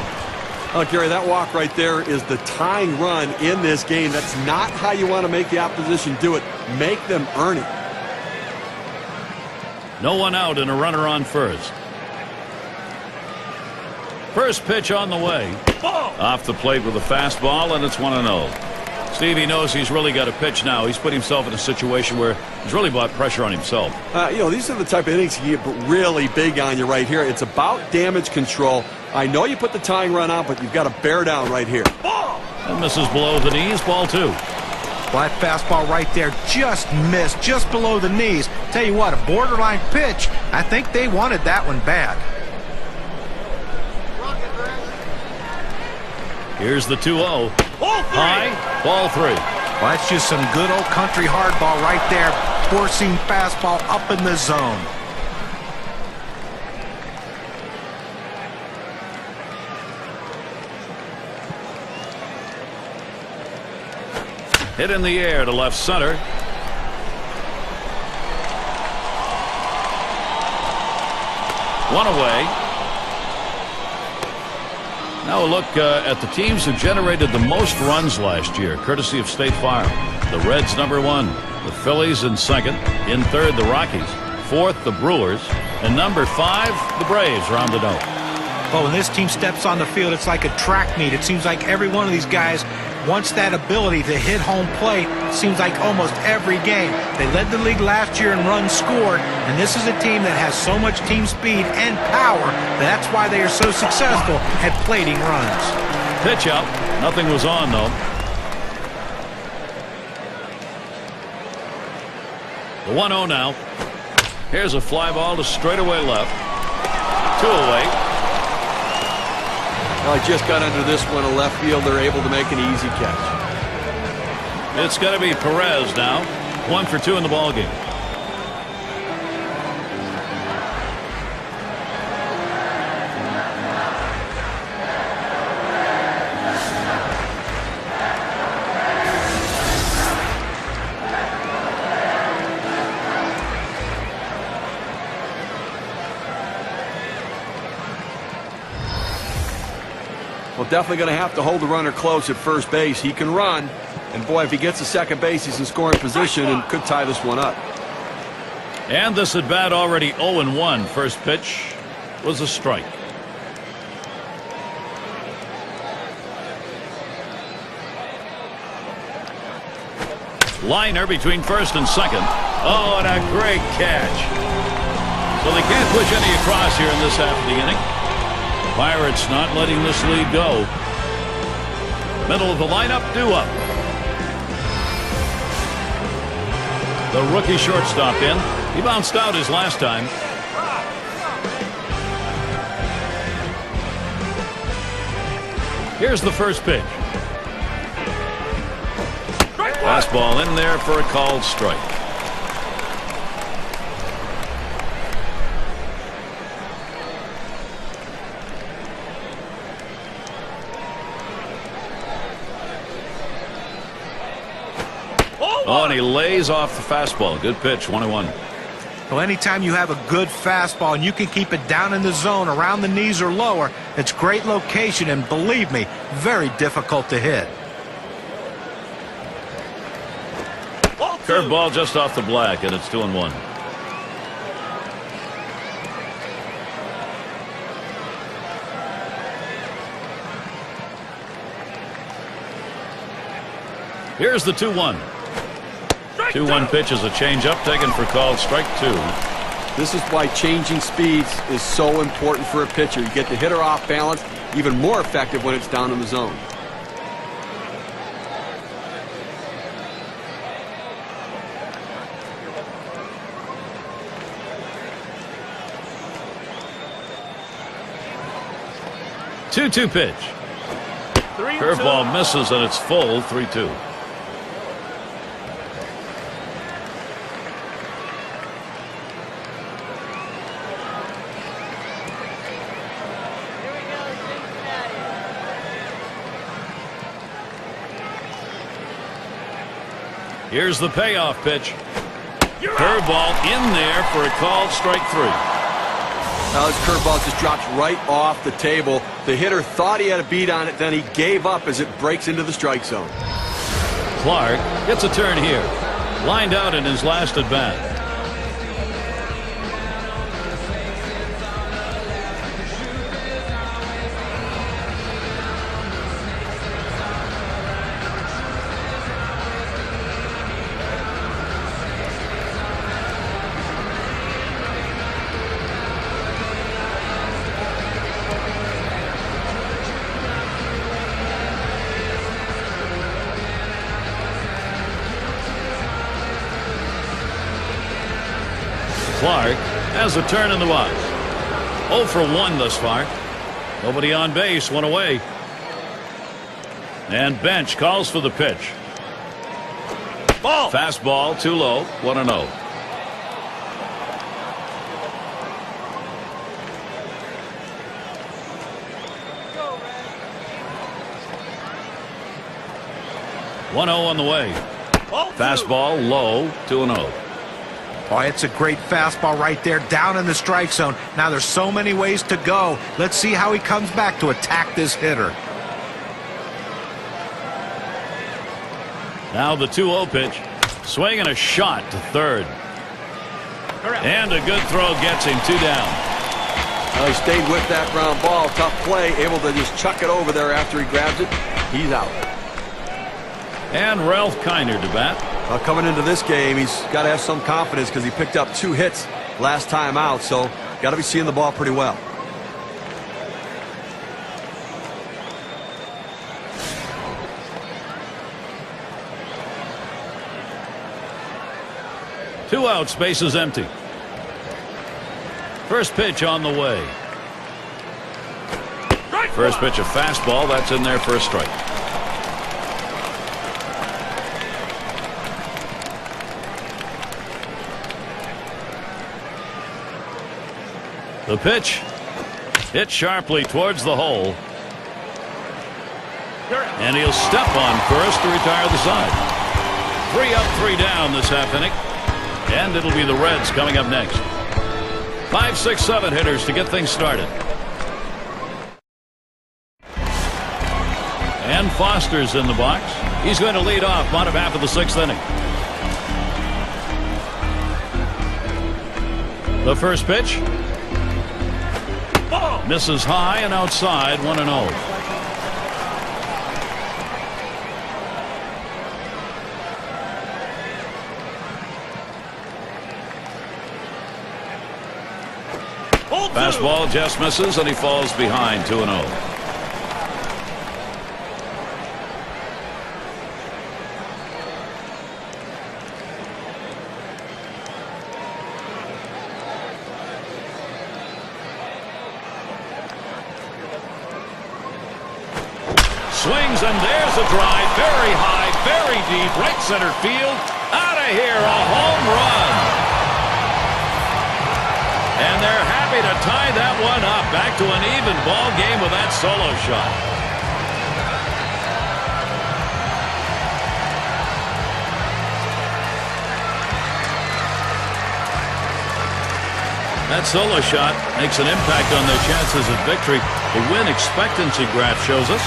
Oh, Gary, that walk right there is the tying run in this game. That's not how you want to make the opposition do it. Make them earn it. No one out and a runner on first. First pitch on the way. Off the plate with a fastball, and it's 1-0. Stevie knows he's really got to pitch now. He's put himself in a situation where he's really brought pressure on himself. These are the type of innings you get really big on you right here. It's about damage control. I know you put the tying run on, but you've got to bear down right here. And misses below the knees. Ball 2. Well, that fastball right there just missed, just below the knees. Tell you what, a borderline pitch. I think they wanted that one bad. Here's the 2-0. High, ball 3. Well, that's just some good old country hardball right there. Forcing fastball up in the zone. Hit in the air to left center. One away. Now a look at the teams who generated the most runs last year, courtesy of State Farm. The Reds #1, the Phillies in second, in third the Rockies, fourth the Brewers, and number 5 the Braves rounded out. Well, when this team steps on the field, it's like a track meet. It seems like every one of these guys wants that ability to hit home plate. It seems like almost every game. They led the league last year in runs scored, and this is a team that has so much team speed and power. That's why they are so successful at plating runs. Pitch up. Nothing was on, though. The 1-0 now. Here's a fly ball to straightaway left. 2 away. I just got under this one, a left fielder able to make an easy catch. It's going to be Perez now. 1 for 2 in the ballgame. Well, definitely going to have to hold the runner close at first base. He can run, and boy, if he gets to second base, he's in scoring position and could tie this one up. And this at bat already 0-1. First pitch was a strike. Liner between first and second. Oh, and a great catch. So they can't push any across here in this half of the inning. Pirates not letting this lead go. Middle of the lineup, due up. The rookie shortstop in. He bounced out his last time. Here's the first pitch. Fastball in there for a called strike. Oh, and he lays off the fastball. Good pitch, 1-1. Well, anytime you have a good fastball and you can keep it down in the zone around the knees or lower, it's great location, and believe me, very difficult to hit. Curveball just off the black, and it's 2-1. Here's the 2-1. 2-1 pitch is a changeup taken for called strike 2. This is why changing speeds is so important for a pitcher. You get the hitter off balance, even more effective when it's down in the zone. Two pitch. Curveball misses, and it's full. 3-2. Here's the payoff pitch. Curveball in there for a called strike 3. Now this curveball just drops right off the table. The hitter thought he had a beat on it, then he gave up as it breaks into the strike zone. Clark gets a turn here. Lined out in his last at bat. Clark has a turn in the box. 0 for 1 thus far. Nobody on base, one away. And bench calls for the pitch. Ball. Fastball too low, 1-0. One 0 on the way. Fastball low, 2-0. Oh, it's a great fastball right there down in the strike zone. Now there's so many ways to go. Let's see how he comes back to attack this hitter. Now the 2-0 pitch. Swing and a shot to third. And a good throw gets him 2 down. Well, he stayed with that ground ball. Tough play. Able to just chuck it over there after he grabs it. He's out. And Ralph Kiner to bat. Well, coming into this game, he's got to have some confidence because he picked up 2 hits last time out, so got to be seeing the ball pretty well. Two outs, bases empty. First pitch on the way. First pitch a fastball, that's in there for a strike. The pitch hit sharply towards the hole. And he'll step on first to retire the side. 3 up, 3 down this half inning. And it'll be the Reds coming up next. 5, 6, 7 hitters to get things started. And Foster's in the box. He's going to lead off bottom half of the 6th inning. The first pitch. Misses high and outside, 1-0. Fastball just misses and he falls behind, 2-0. Swings and there's a drive, very high, very deep, right center field. Out of here, a home run. And they're happy to tie that one up. Back to an even ball game with that solo shot. That solo shot makes an impact on their chances of victory. The win expectancy graph shows us.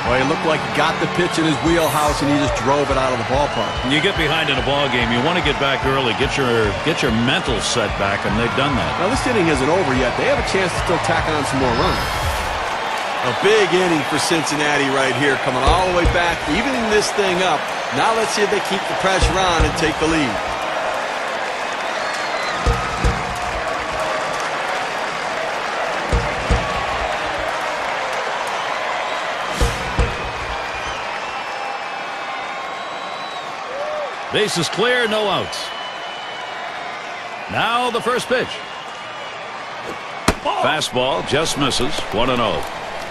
Well, he looked like he got the pitch in his wheelhouse and he just drove it out of the ballpark. When you get behind in a ball game, you want to get back early, get your mental set back, and they've done that. Now this inning isn't over yet. They have a chance to still tack on some more runs. A big inning for Cincinnati right here, coming all the way back, evening this thing up. Now let's see if they keep the pressure on and take the lead. Base is clear, no outs. Now the first pitch. Fastball just misses, 1-0.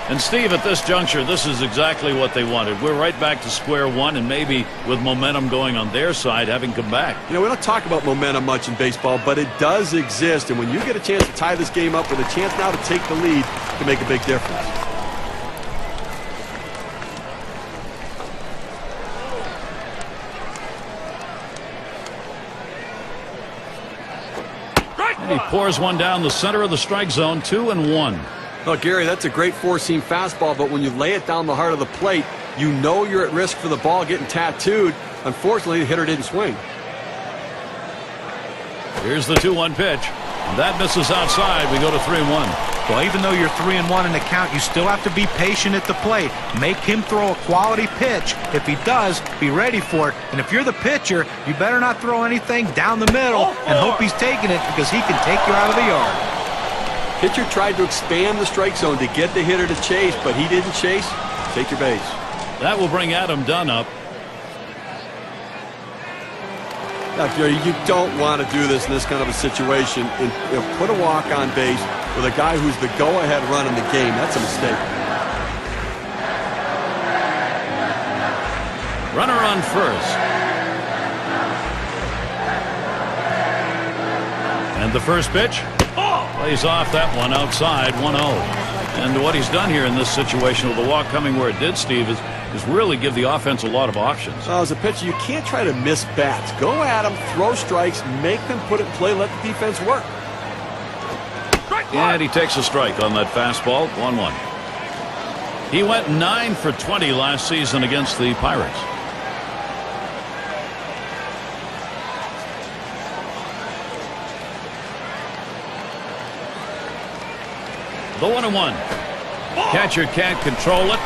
And Steve, at this juncture, this is exactly what they wanted. We're right back to square one, and maybe with momentum going on their side, having come back. You know, we don't talk about momentum much in baseball, but it does exist. And when you get a chance to tie this game up with a chance now to take the lead, it can make a big difference. And he pours one down the center of the strike zone, 2-1. Well, Gary, that's a great four-seam fastball, but when you lay it down the heart of the plate, you know you're at risk for the ball getting tattooed. Unfortunately, the hitter didn't swing. Here's the 2-1 pitch. That misses outside. We go to 3-1. Well, even though you're 3-1 in the count, you still have to be patient at the plate. Make him throw a quality pitch. If he does, be ready for it. And if you're the pitcher, you better not throw anything down the middle and hope he's taking it, because he can take you out of the yard. Pitcher tried to expand the strike zone to get the hitter to chase, but he didn't chase. Take your base. That will bring Adam Dunn up. Now, Gary, you don't want to do this in this kind of a situation. Put a walk on base with a guy who's the go-ahead run in the game. That's a mistake. Runner on first. And the first pitch plays off that one outside, 1-0. And what he's done here in this situation with the walk coming where it did, Steve, is really give the offense a lot of options. Well, as a pitcher, you can't try to miss bats. Go at them, throw strikes, make them put it in play, let the defense work. And he takes a strike on that fastball, 1-1. He went 9 for 20 last season against the Pirates. The 1-1. Catcher can't control it.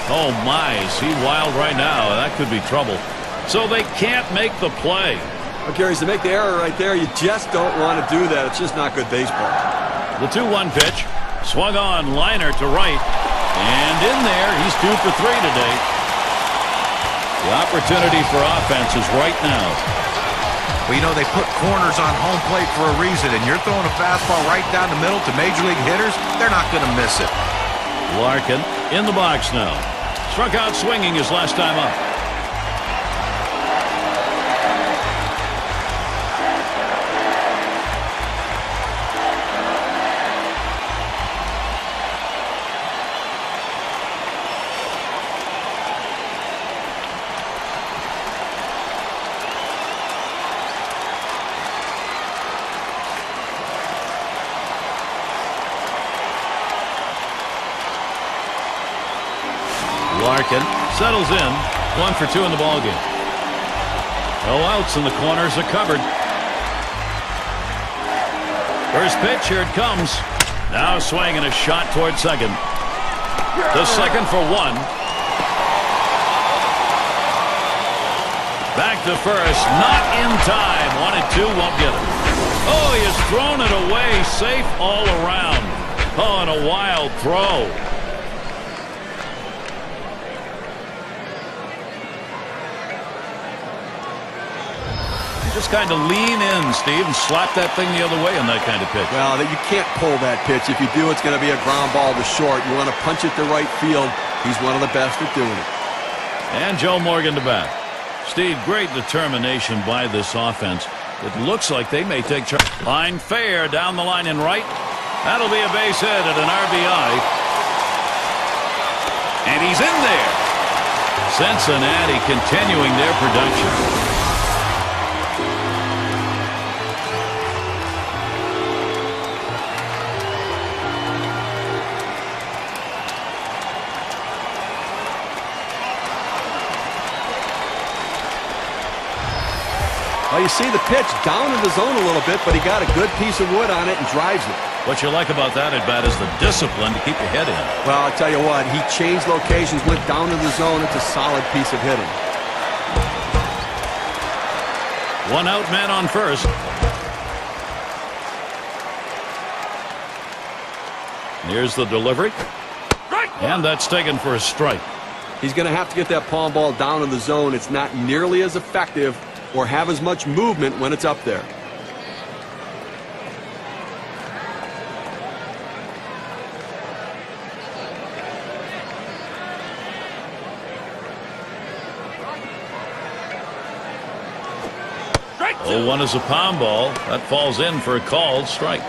Oh my, is he wild right now? That could be trouble. So they can't make the play. Well, Gary, to make the error right there, you just don't want to do that. It's just not good baseball. The 2-1 pitch. Swung on, liner to right. And in there, he's 2 for 3 today. The opportunity for offense is right now. Well, you know, they put corners on home plate for a reason, and you're throwing a fastball right down the middle to major league hitters, they're not going to miss it. Larkin in the box now. Struck out swinging his last time up. Larkin settles in, 1 for 2 in the ballgame. No outs, and the corners are covered. First pitch, here it comes. Now swinging a shot toward second. To second for 1. Back to first, not in time. 1 and 2, won't get it. Oh, he has thrown it away, safe all around. Oh, and a wild throw. Just kind of lean in, Steve, and slap that thing the other way on that kind of pitch. Well, you can't pull that pitch. If you do, it's going to be a ground ball to short. You want to punch it to right field. He's one of the best at doing it. And Joe Morgan to bat. Steve, great determination by this offense. It looks like they may take charge. Line fair down the line and right. That'll be a base hit at an RBI. And he's in there. Cincinnati continuing their production. Well, you see the pitch down in the zone a little bit, but he got a good piece of wood on it and drives it. What you like about that at bat is the discipline to keep your head in. Well, I'll tell you what, he changed locations, went down in the zone. It's a solid piece of hitting. 1 out, man on first. Here's the delivery. And that's taken for a strike. He's going to have to get that palm ball down in the zone. It's not nearly as effective or have as much movement when it's up there. Oh, 1 is a palm ball. That falls in for a called strike.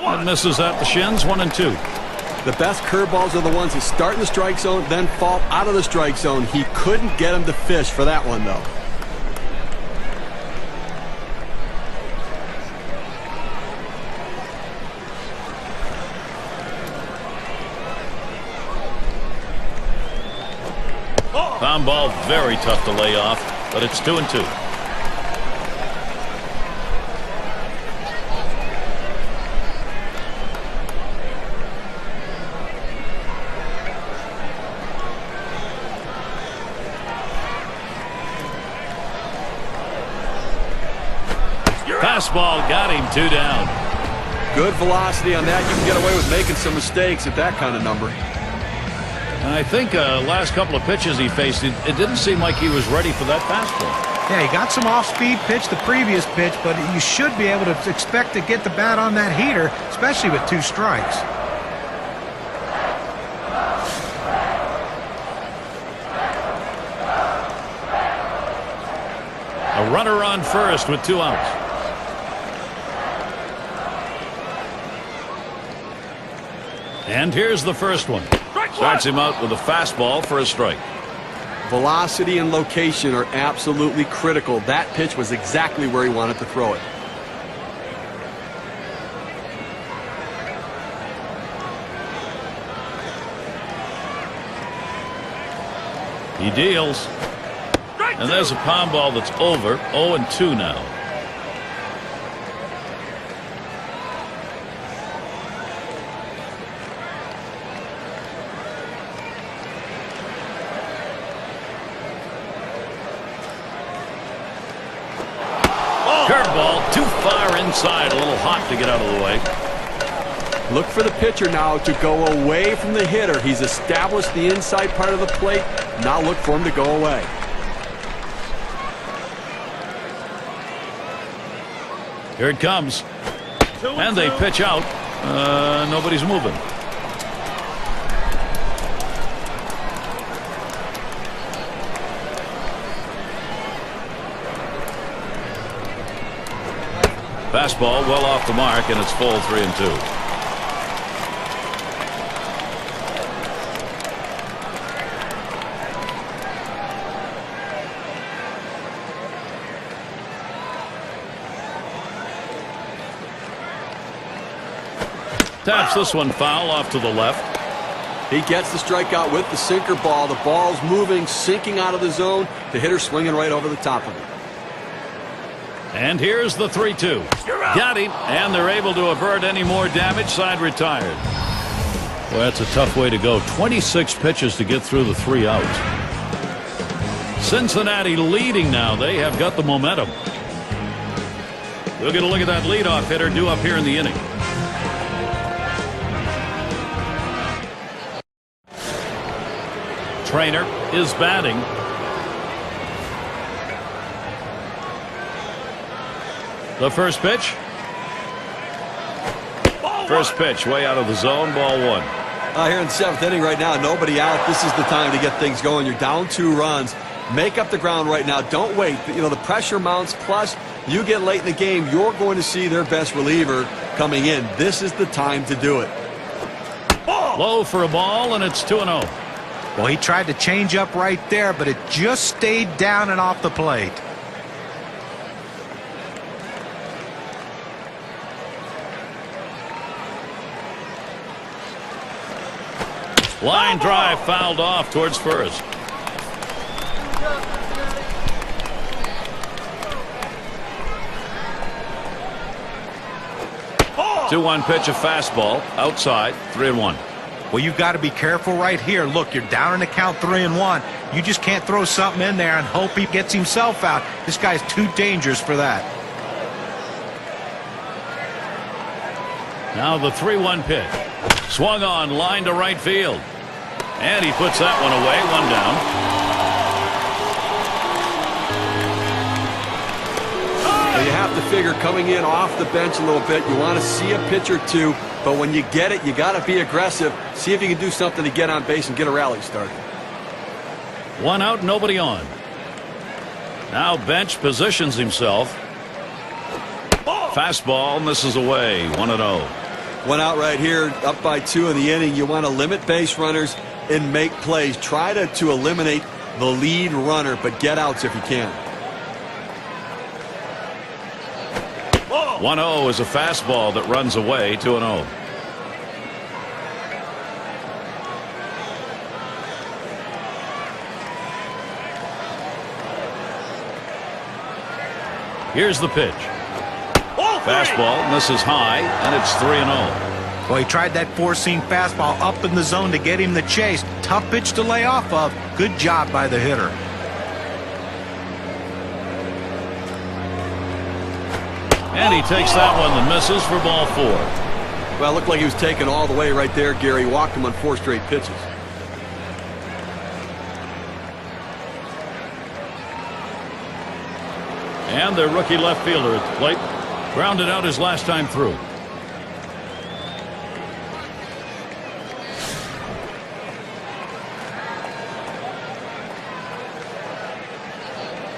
And misses at the shins, 1 and 2. The best curveballs are the ones that start in the strike zone, then fall out of the strike zone. He couldn't get him to fish for that one, though. Foul ball, very tough to lay off, but it's 2 and 2. Fastball got him 2 down. Good velocity on that. You can get away with making some mistakes at that kind of number. And I think last couple of pitches he faced, it didn't seem like he was ready for that fastball. Yeah, he got some off-speed pitch the previous pitch, but you should be able to expect to get the bat on that heater, especially with 2 strikes. A runner on first with 2 outs. And here's the first one. Starts him out with a fastball for a strike. Velocity and location are absolutely critical. That pitch was exactly where he wanted to throw it. He deals. And there's a pound ball that's over. 0-2 now. Curveball too far inside, a little hot to get out of the way. Look for the pitcher now to go away from the hitter. He's established the inside part of the plate. Now look for him to go away. Here it comes. And they pitch out. Nobody's moving. Fastball well off the mark, and it's full 3-2. Taps this one foul off to the left. He gets the strikeout with the sinker ball. The ball's moving, sinking out of the zone. The hitter swinging right over the top of it. And here's the 3-2. Got him, and they're able to avert any more damage. Side retired. Well, that's a tough way to go. 26 pitches to get through the 3 outs. Cincinnati leading now. They have got the momentum. We'll get a look at that leadoff hitter due up here in the inning. Trainer is batting. The first pitch. First pitch way out of the zone. Ball 1. Here in the 7th inning right now, nobody out. This is the time to get things going. You're down 2 runs. Make up the ground right now. Don't wait. You know, the pressure mounts. Plus, you get late in the game, you're going to see their best reliever coming in. This is the time to do it. Low for a ball, and it's 2-0. Well, he tried to change up right there, but it just stayed down and off the plate. Line drive fouled off towards first. Oh. 2-1 pitch, a fastball outside. 3-1. Well, you've got to be careful right here. Look, you're down in the count 3-1. You just can't throw something in there and hope he gets himself out. This guy's too dangerous for that. Now the 3-1 pitch. Swung on, line to right field. And he puts that one away. 1 down. Well, you have to figure coming in off the bench a little bit. You want to see a pitch or two. But when you get it, you got to be aggressive. See if you can do something to get on base and get a rally started. 1 out, nobody on. Now bench positions himself. Fastball misses away. 1-0. 1 out right here, up by 2 in the inning. You want to limit base runners and make plays. Try to eliminate the lead runner, but get outs if you can. 1-0 is a fastball that runs away. 2-0. Here's the pitch. Fastball misses high, and it's 3-0. Well, he tried that 4-seam fastball up in the zone to get him the chase. Tough pitch to lay off of. Good job by the hitter. And he takes that one and misses for ball 4. Well, it looked like he was taken all the way right there, Gary. Walked him on 4 straight pitches. And the rookie left fielder at the plate grounded out his last time through.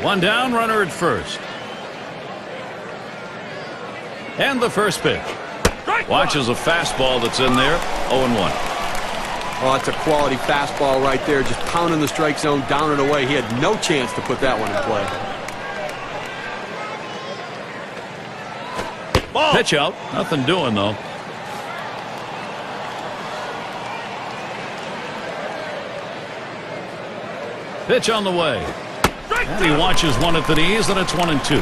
One down, runner at first. And the first pitch. Watches a fastball that's in there. 0-1. Oh, it's a quality fastball right there. Just pounding the strike zone, down and away. He had no chance to put that one in play. Ball. Pitch out. Nothing doing, though. Pitch on the way. And he watches one at the knees, and it's 1-2.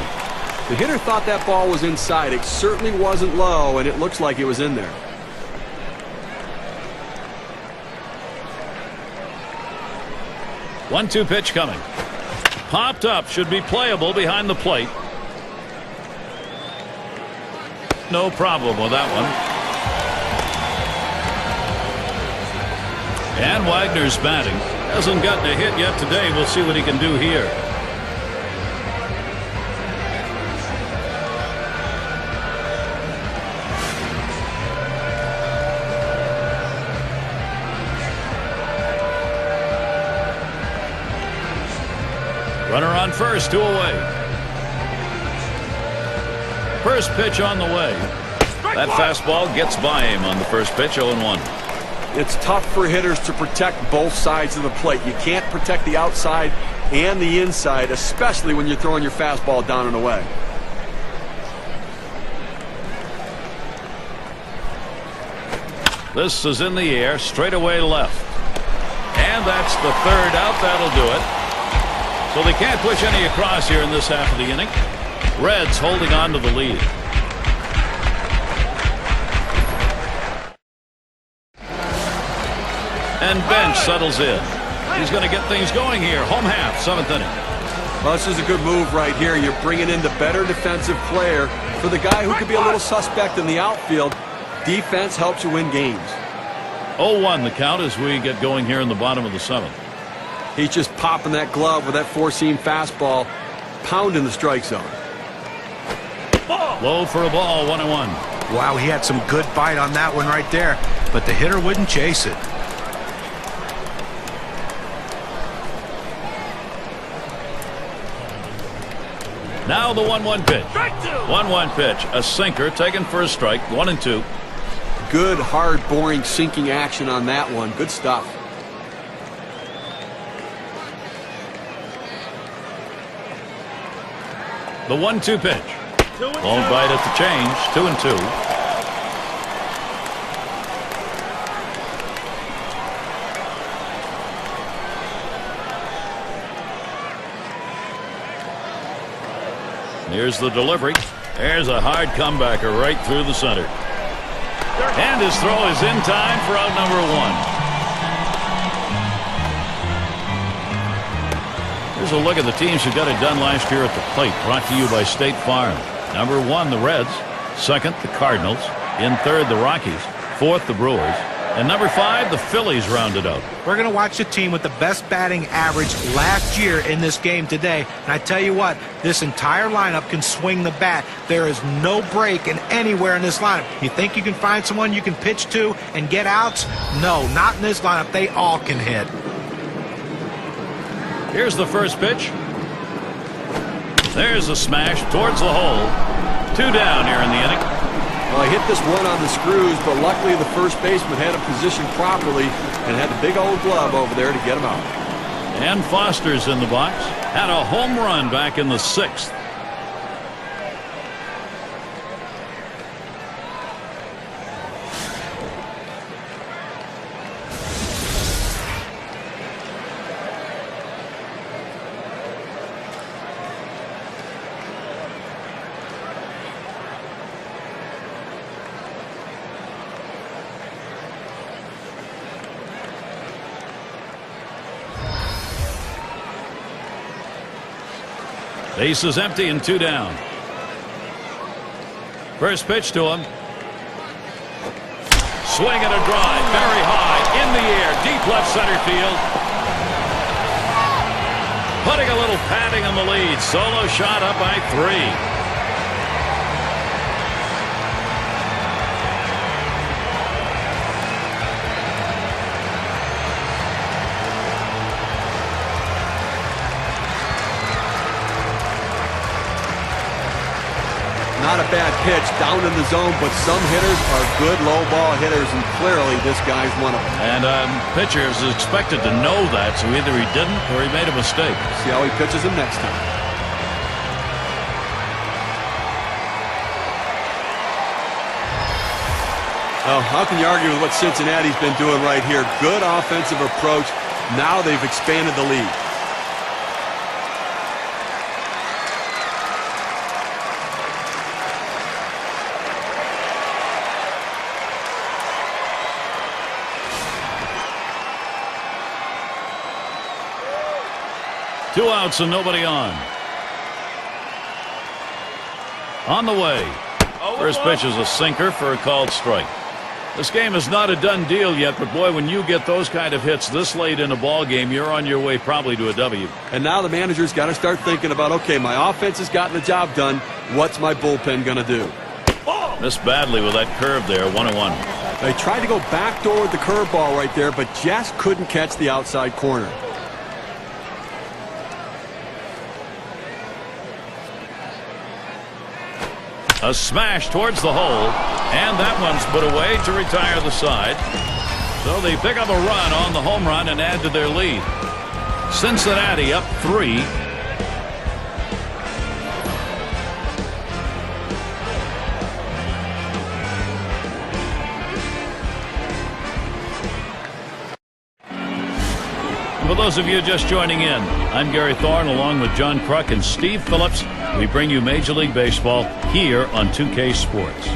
The hitter thought that ball was inside. It certainly wasn't low, and it looks like it was in there. One-two pitch coming. Popped up. Should be playable behind the plate. No problem with that one. And Wagner's batting. Hasn't gotten a hit yet today. We'll see what he can do here. Runner on first, 2 away. First pitch on the way. That fastball gets by him on the first pitch, 0-1. It's tough for hitters to protect both sides of the plate. You can't protect the outside and the inside, especially when you're throwing your fastball down and away. This is in the air, straight away left. And that's the third out. That'll do it. So they can't push any across here in this half of the inning. Reds holding on to the lead. And bench settles in. He's going to get things going here. Home half, 7th inning. Well, this is a good move right here. You're bringing in the better defensive player for the guy who could be a little suspect in the outfield. Defense helps you win games. 0-1 the count as we get going here in the bottom of the 7th. He's just popping that glove with that 4-seam fastball, pounding the strike zone. Low for a ball, 1-1. Wow, he had some good bite on that one right there, but the hitter wouldn't chase it. Now the 1-1 pitch. 1-1 pitch. A sinker taken for a strike. 1-2. Good, hard, boring, sinking action on that one. Good stuff. The 1-2 pitch. Won't bite at the change. 2-2. Here's the delivery. There's a hard comebacker right through the center. And his throw is in time for out number 1. Here's a look at the teams who got it done last year at the plate. Brought to you by State Farm. Number 1, the Reds. 2nd, the Cardinals. In 3rd, the Rockies. 4th, the Brewers. And number 5, the Phillies rounded out. We're going to watch the team with the best batting average last year in this game today. And I tell you what, this entire lineup can swing the bat. There is no break in anywhere in this lineup. You think you can find someone you can pitch to and get outs? No, not in this lineup. They all can hit. Here's the first pitch. There's a smash towards the hole. 2 down here in the inning. Well, he hit this one on the screws, but luckily the first baseman had him positioned properly and had the big old glove over there to get him out. And Foster's in the box. Had a home run back in the 6th. Base is empty and 2 down. First pitch to him. Swing and a drive. Very high. In the air. Deep left center field. Putting a little padding on the lead. Solo shot up by 3. Not a bad pitch down in the zone, but some hitters are good low ball hitters, and clearly this guy's one of them. And pitcher is expected to know that, so either he didn't or he made a mistake. See how he pitches him next time. Oh, how can you argue with what Cincinnati's been doing right here? Good offensive approach. Now they've expanded the lead. Two outs and nobody on. On the way. First pitch is a sinker for a called strike. This game is not a done deal yet, but boy, when you get those kind of hits this late in a ball game, you're on your way probably to a W. And now the manager's got to start thinking about, okay, my offense has gotten the job done. What's my bullpen going to do? Missed badly with that curve there, 1-1. They tried to go backdoor with the curveball right there, but just couldn't catch the outside corner. A smash towards the hole, and that one's put away to retire the side. So they pick up a run on the home run and add to their lead. Cincinnati up 3. For those of you just joining in, I'm Gary Thorne along with John Kruk and Steve Phillips. We bring you Major League Baseball here on 2K Sports.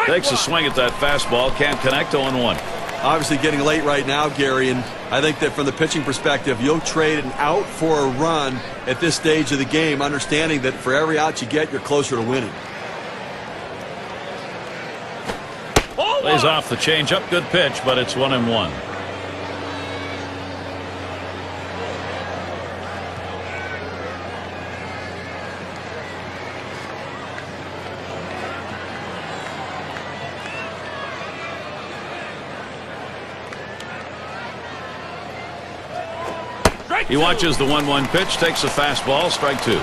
Takes a swing at that fastball, can't connect, 0-1. Obviously getting late right now, Gary, and I think that from the pitching perspective, you'll trade an out for a run at this stage of the game, understanding that for every out you get, you're closer to winning. Lays off the changeup, good pitch, but it's 1-1. He watches the 1-1 pitch, takes a fastball, strike 2.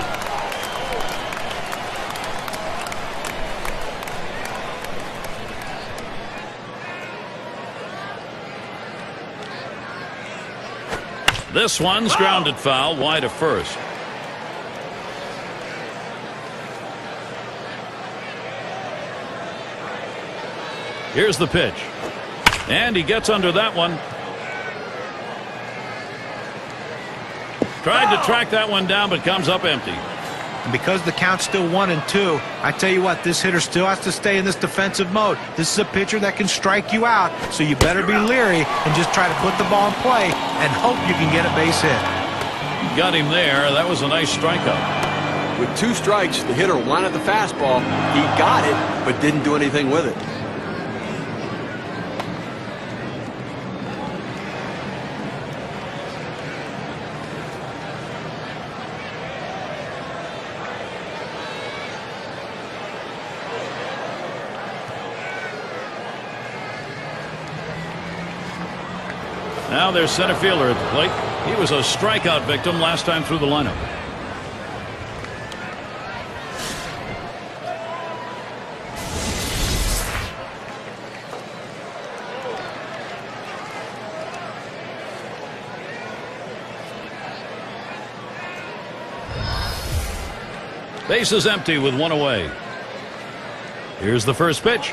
This one's grounded foul, wide of first. Here's the pitch. And he gets under that one. Tried to track that one down, but comes up empty. And because the count's still 1-2, I tell you what, this hitter still has to stay in this defensive mode. This is a pitcher that can strike you out, so you better be leery and just try to put the ball in play and hope you can get a base hit. Got him there. That was a nice strikeout. With 2 strikes, the hitter wanted the fastball. He got it, but didn't do anything with it. Now there's center fielder at the plate. He was a strikeout victim last time through the lineup. Base is empty with 1 away. Here's the first pitch.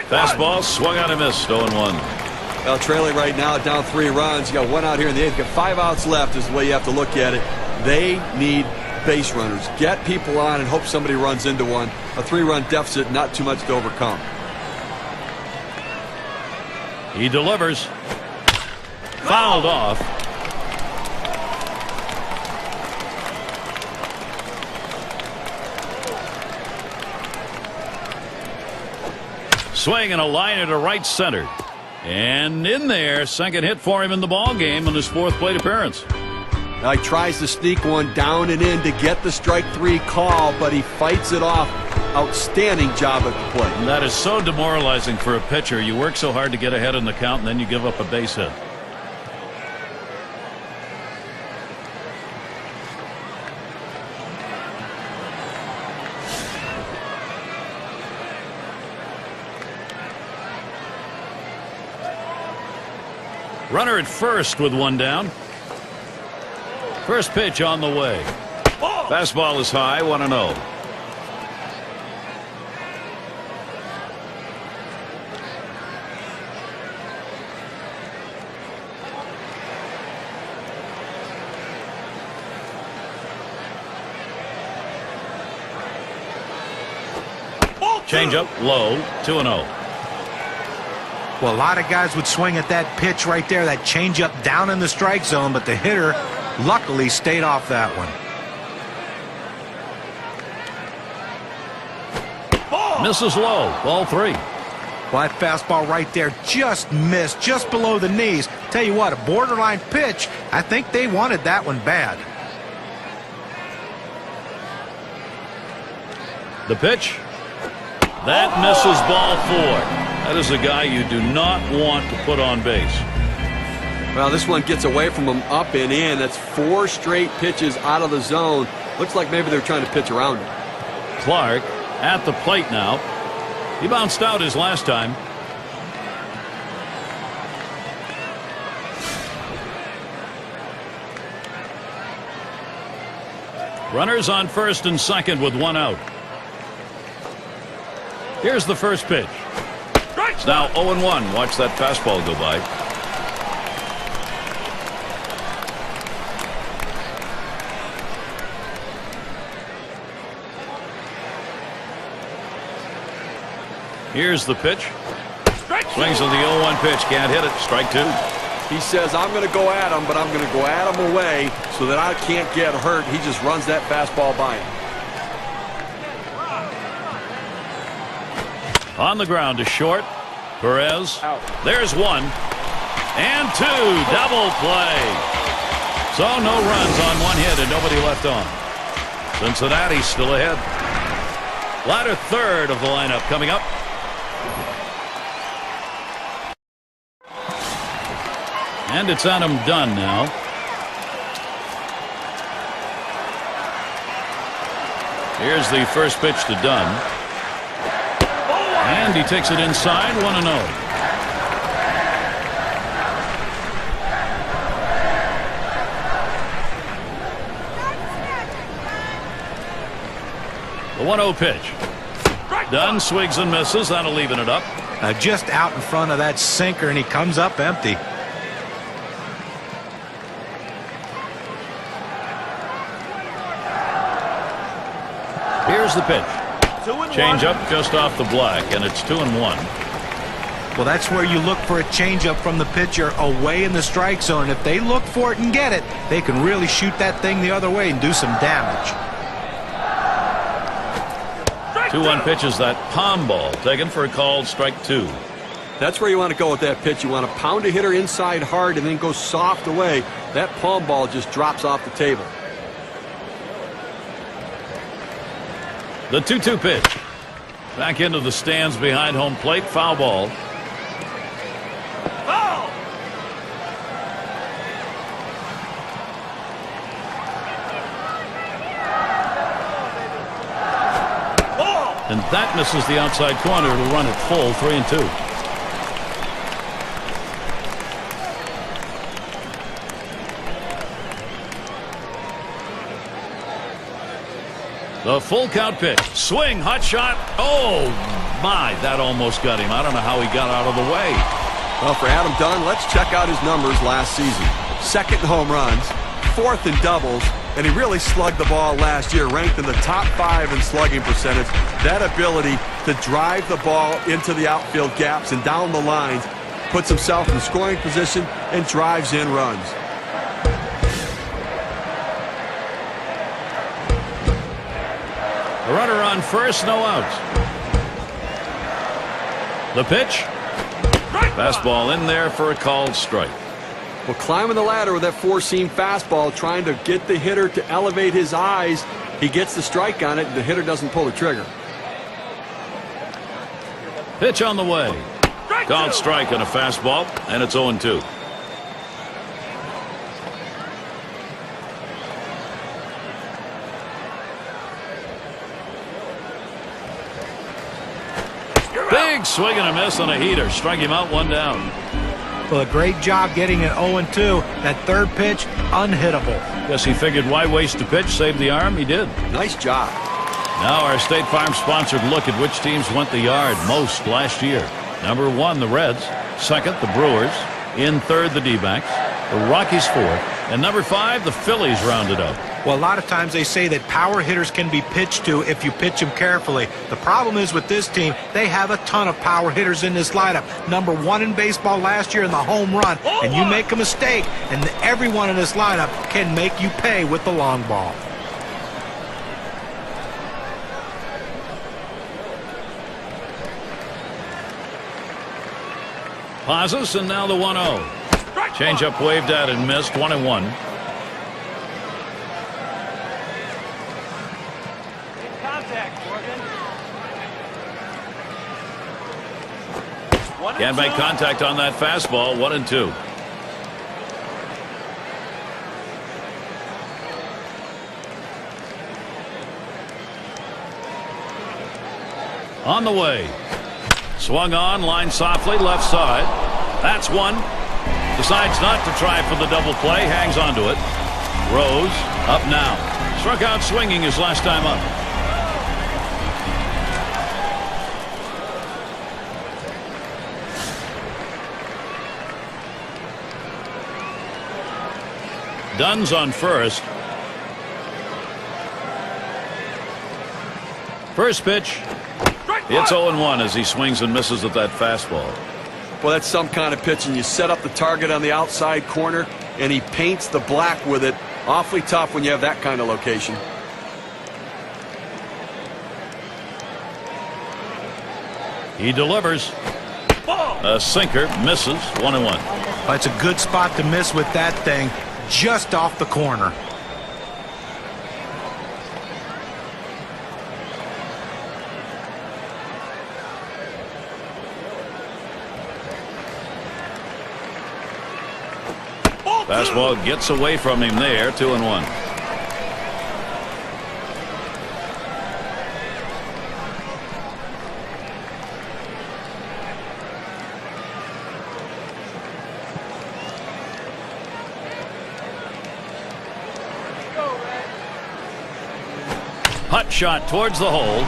Fastball swung out and missed, 0-1. Well, trailing right now, down 3 runs. You got 1 out here in the 8th. Got 5 outs left is the way you have to look at it. They need base runners. Get people on and hope somebody runs into one. A 3-run deficit, not too much to overcome. He delivers. Fouled off. Swing and a liner to right center. And in there, second hit for him in the ball game on his 4th plate appearance. Now he tries to sneak one down and in to get the strike 3 call, but he fights it off. Outstanding job at the plate. And that is so demoralizing for a pitcher. You work so hard to get ahead in the count, and then you give up a base hit. Runner at first with one down. First pitch on the way. Fastball is high, 1-0. Change up low, 2-0. Well, a lot of guys would swing at that pitch right there, that changeup down in the strike zone, but the hitter luckily stayed off that one. Misses low, ball 3. Well, that fastball right there just missed, just below the knees. Tell you what, a borderline pitch. I think they wanted that one bad. The pitch. That misses ball 4. That is a guy you do not want to put on base. Well, this one gets away from him up and in. That's 4 straight pitches out of the zone. Looks like maybe they're trying to pitch around him. Clark at the plate now. He bounced out his last time. Runners on first and second with 1 out. Here's the first pitch. It's now 0-1. Watch that fastball go by. Here's the pitch. Swings on the 0-1 pitch. Can't hit it. Strike 2. He says, I'm going to go at him, but I'm going to go at him away so that I can't get hurt. He just runs that fastball by him. On the ground to short. Perez. Out. There's 1 and 2. Double play. So no runs on 1 hit and nobody left on. Cincinnati still ahead. Latter third of the lineup coming up. And it's Adam Dunn now. Here's the first pitch to Dunn. And he takes it inside, 1-0. The 1-0 pitch. Dunn swings and misses. That'll even it up. Just out in front of that sinker, and he comes up empty. Here's the pitch. Change up just off the black, and it's 2-1. Well, that's where you look for a changeup from the pitcher away in the strike zone. If they look for it and get it, they can really shoot that thing the other way and do some damage. 2-1 pitch is that palm ball taken for a called strike 2. That's where you want to go with that pitch. You want to pound a hitter inside hard and then go soft away. That palm ball just drops off the table. The 2-2 pitch. Back into the stands behind home plate. Foul ball. And that misses the outside corner to run it full, 3-2. The full count pitch. Swing, hot shot. Oh, my, that almost got him. I don't know how he got out of the way. Well, for Adam Dunn, let's check out his numbers last season. 2nd in home runs, 4th in doubles, and he really slugged the ball last year, ranked in the top 5 in slugging percentage. That ability to drive the ball into the outfield gaps and down the lines puts himself in scoring position and drives in runs. A runner on first, no outs. The pitch. Fastball in there for a called strike. Well, climbing the ladder with that four-seam fastball, trying to get the hitter to elevate his eyes. He gets the strike on it. The hitter doesn't pull the trigger. Pitch on the way. Called strike on a fastball, and it's 0-2. Big swing and a miss on a heater. Strike him out, one down. Well, a great job getting an 0-2. That third pitch, unhittable. Guess he figured why waste the pitch, save the arm. He did. Nice job. Now our State Farm sponsored look at which teams went the yard most last year. Number 1, the Reds. Second, the Brewers. In third, the D-backs. The Rockies fourth. And number 5, the Phillies rounded up. Well, a lot of times they say that power hitters can be pitched to if you pitch them carefully. The problem is with this team, they have a ton of power hitters in this lineup. Number 1 in baseball last year in the home run. And you make a mistake, and everyone in this lineup can make you pay with the long ball. Pauses, and now the 1-0. Changeup waved at and missed. 1-1. Can't make contact on that fastball. 1-2. On the way. Swung on, line softly, left side. That's one. Decides not to try for the double play. Hangs onto it. Rose up now. Struck out swinging his last time up. Dunn's on first. First pitch. It's 0-1 as he swings and misses at that fastball. Well, that's some kind of pitching. You set up the target on the outside corner, and he paints the black with it. Awfully tough when you have that kind of location. He delivers. A sinker, misses. 1-1. That's a good spot to miss with that thing, just off the corner. Fastball gets away from him there. 2-1. Hut shot towards the hole.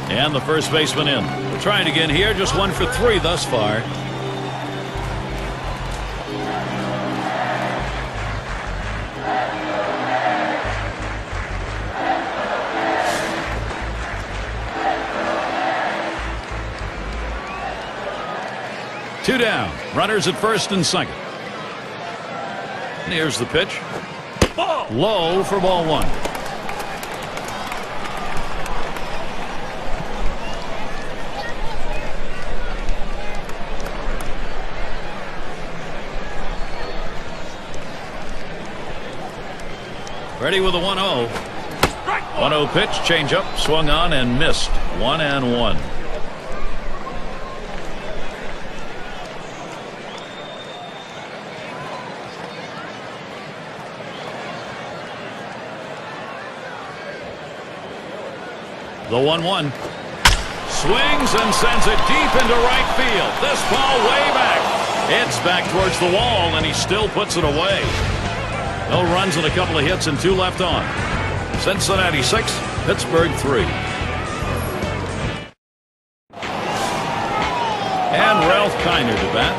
And the first baseman in. Trying again here, just 1 for 3 thus far. Two down. Runners at first and second. And here's the pitch. Low for ball 1. Ready with a 1-0. 1-0 pitch, changeup, swung on and missed. 1-1. The 1-1. Swings and sends it deep into right field. This ball way back. It's back towards the wall, and he still puts it away. No runs and a couple of hits and 2 left on. Cincinnati 6, Pittsburgh 3. And Ralph Kiner to bat.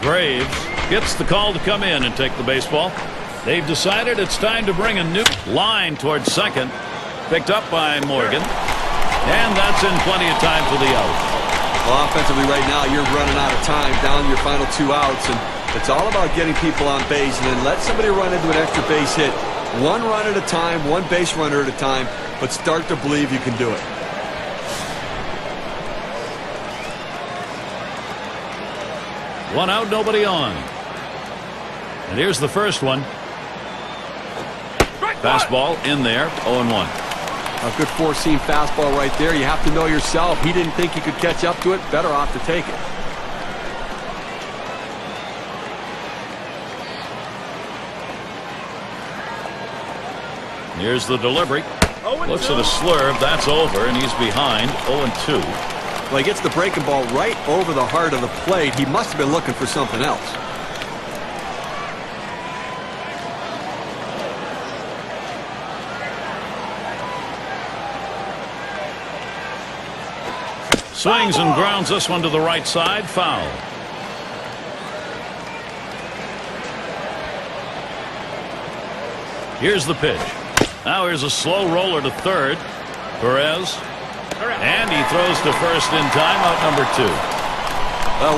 Graves gets the call to come in and take the baseball. They've decided it's time to bring a new line towards second. Picked up by Morgan. And that's in plenty of time for the out. Well, offensively right now, you're running out of time, down your final 2 outs, and It's all about getting people on base and then let somebody run into an extra base hit. One run at a time, one base runner at a time, but start to believe you can do it. One out, nobody on. And here's the first one. Fastball in there, 0-1. A good four-seam fastball right there. You have to know yourself. He didn't think he could catch up to it. Better off to take it. Here's the delivery. Looks at a slurve. That's over, and he's behind, 0-2. Well, he gets the breaking ball right over the heart of the plate. He must have been looking for something else. Swings and grounds this one to the right side. Foul. Here's the pitch. Now here's a slow roller to third. Perez. And he throws to first in time. Out number 2.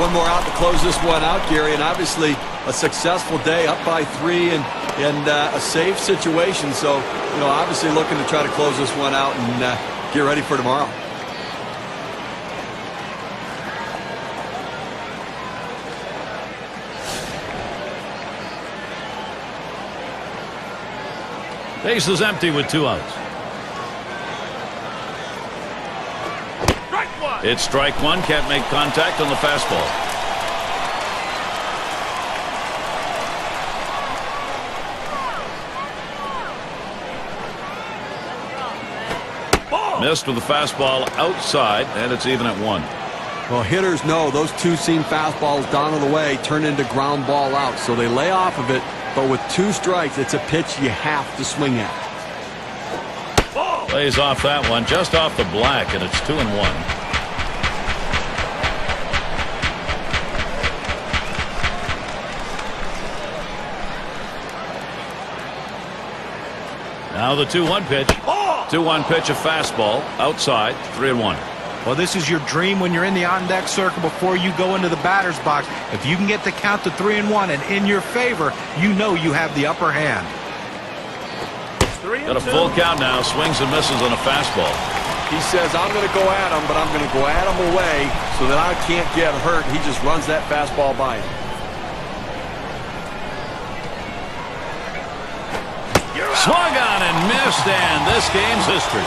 One more out to close this one out, Gary. And obviously a successful day, up by 3 and a safe situation. So, you know, obviously looking to try to close this one out and get ready for tomorrow. Base is empty with 2 outs. It's strike 1. Can't make contact on the fastball. Missed with the fastball outside, and it's even at 1. Well, hitters know those two-seam fastballs down on the way turn into ground ball outs, so they lay off of it. But with 2 strikes, it's a pitch you have to swing at. Lays off that one, just off the black, and it's 2-1. Now the 2-1 pitch. 2-1 pitch, a fastball outside, 3-1. Well, this is your dream when you're in the on-deck circle before you go into the batter's box. If you can get the count to 3-1 and in your favor, you know you have the upper hand. Got a full count now. Swings and misses on a fastball. He says, I'm going to go at him, but I'm going to go at him away so that I can't get hurt. He just runs that fastball by him. Swung on and missed, and this game's history.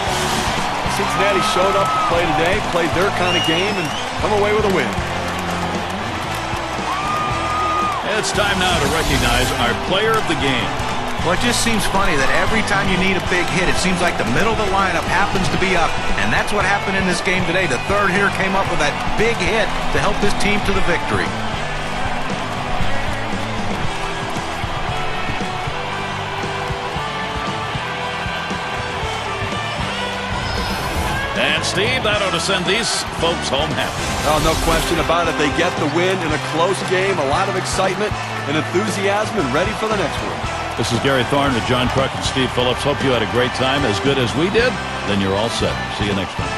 Cincinnati showed up to play today, played their kind of game, and come away with a win. It's time now to recognize our player of the game. Well, it just seems funny that every time you need a big hit, it seems like the middle of the lineup happens to be up. And that's what happened in this game today. The third hitter came up with that big hit to help his team to the victory. And Steve, that ought to send these folks home happy. Oh, no question about it. They get the win in a close game, a lot of excitement and enthusiasm, and ready for the next one. This is Gary Thorne with John Kruk and Steve Phillips. Hope you had a great time, as good as we did. Then you're all set. See you next time.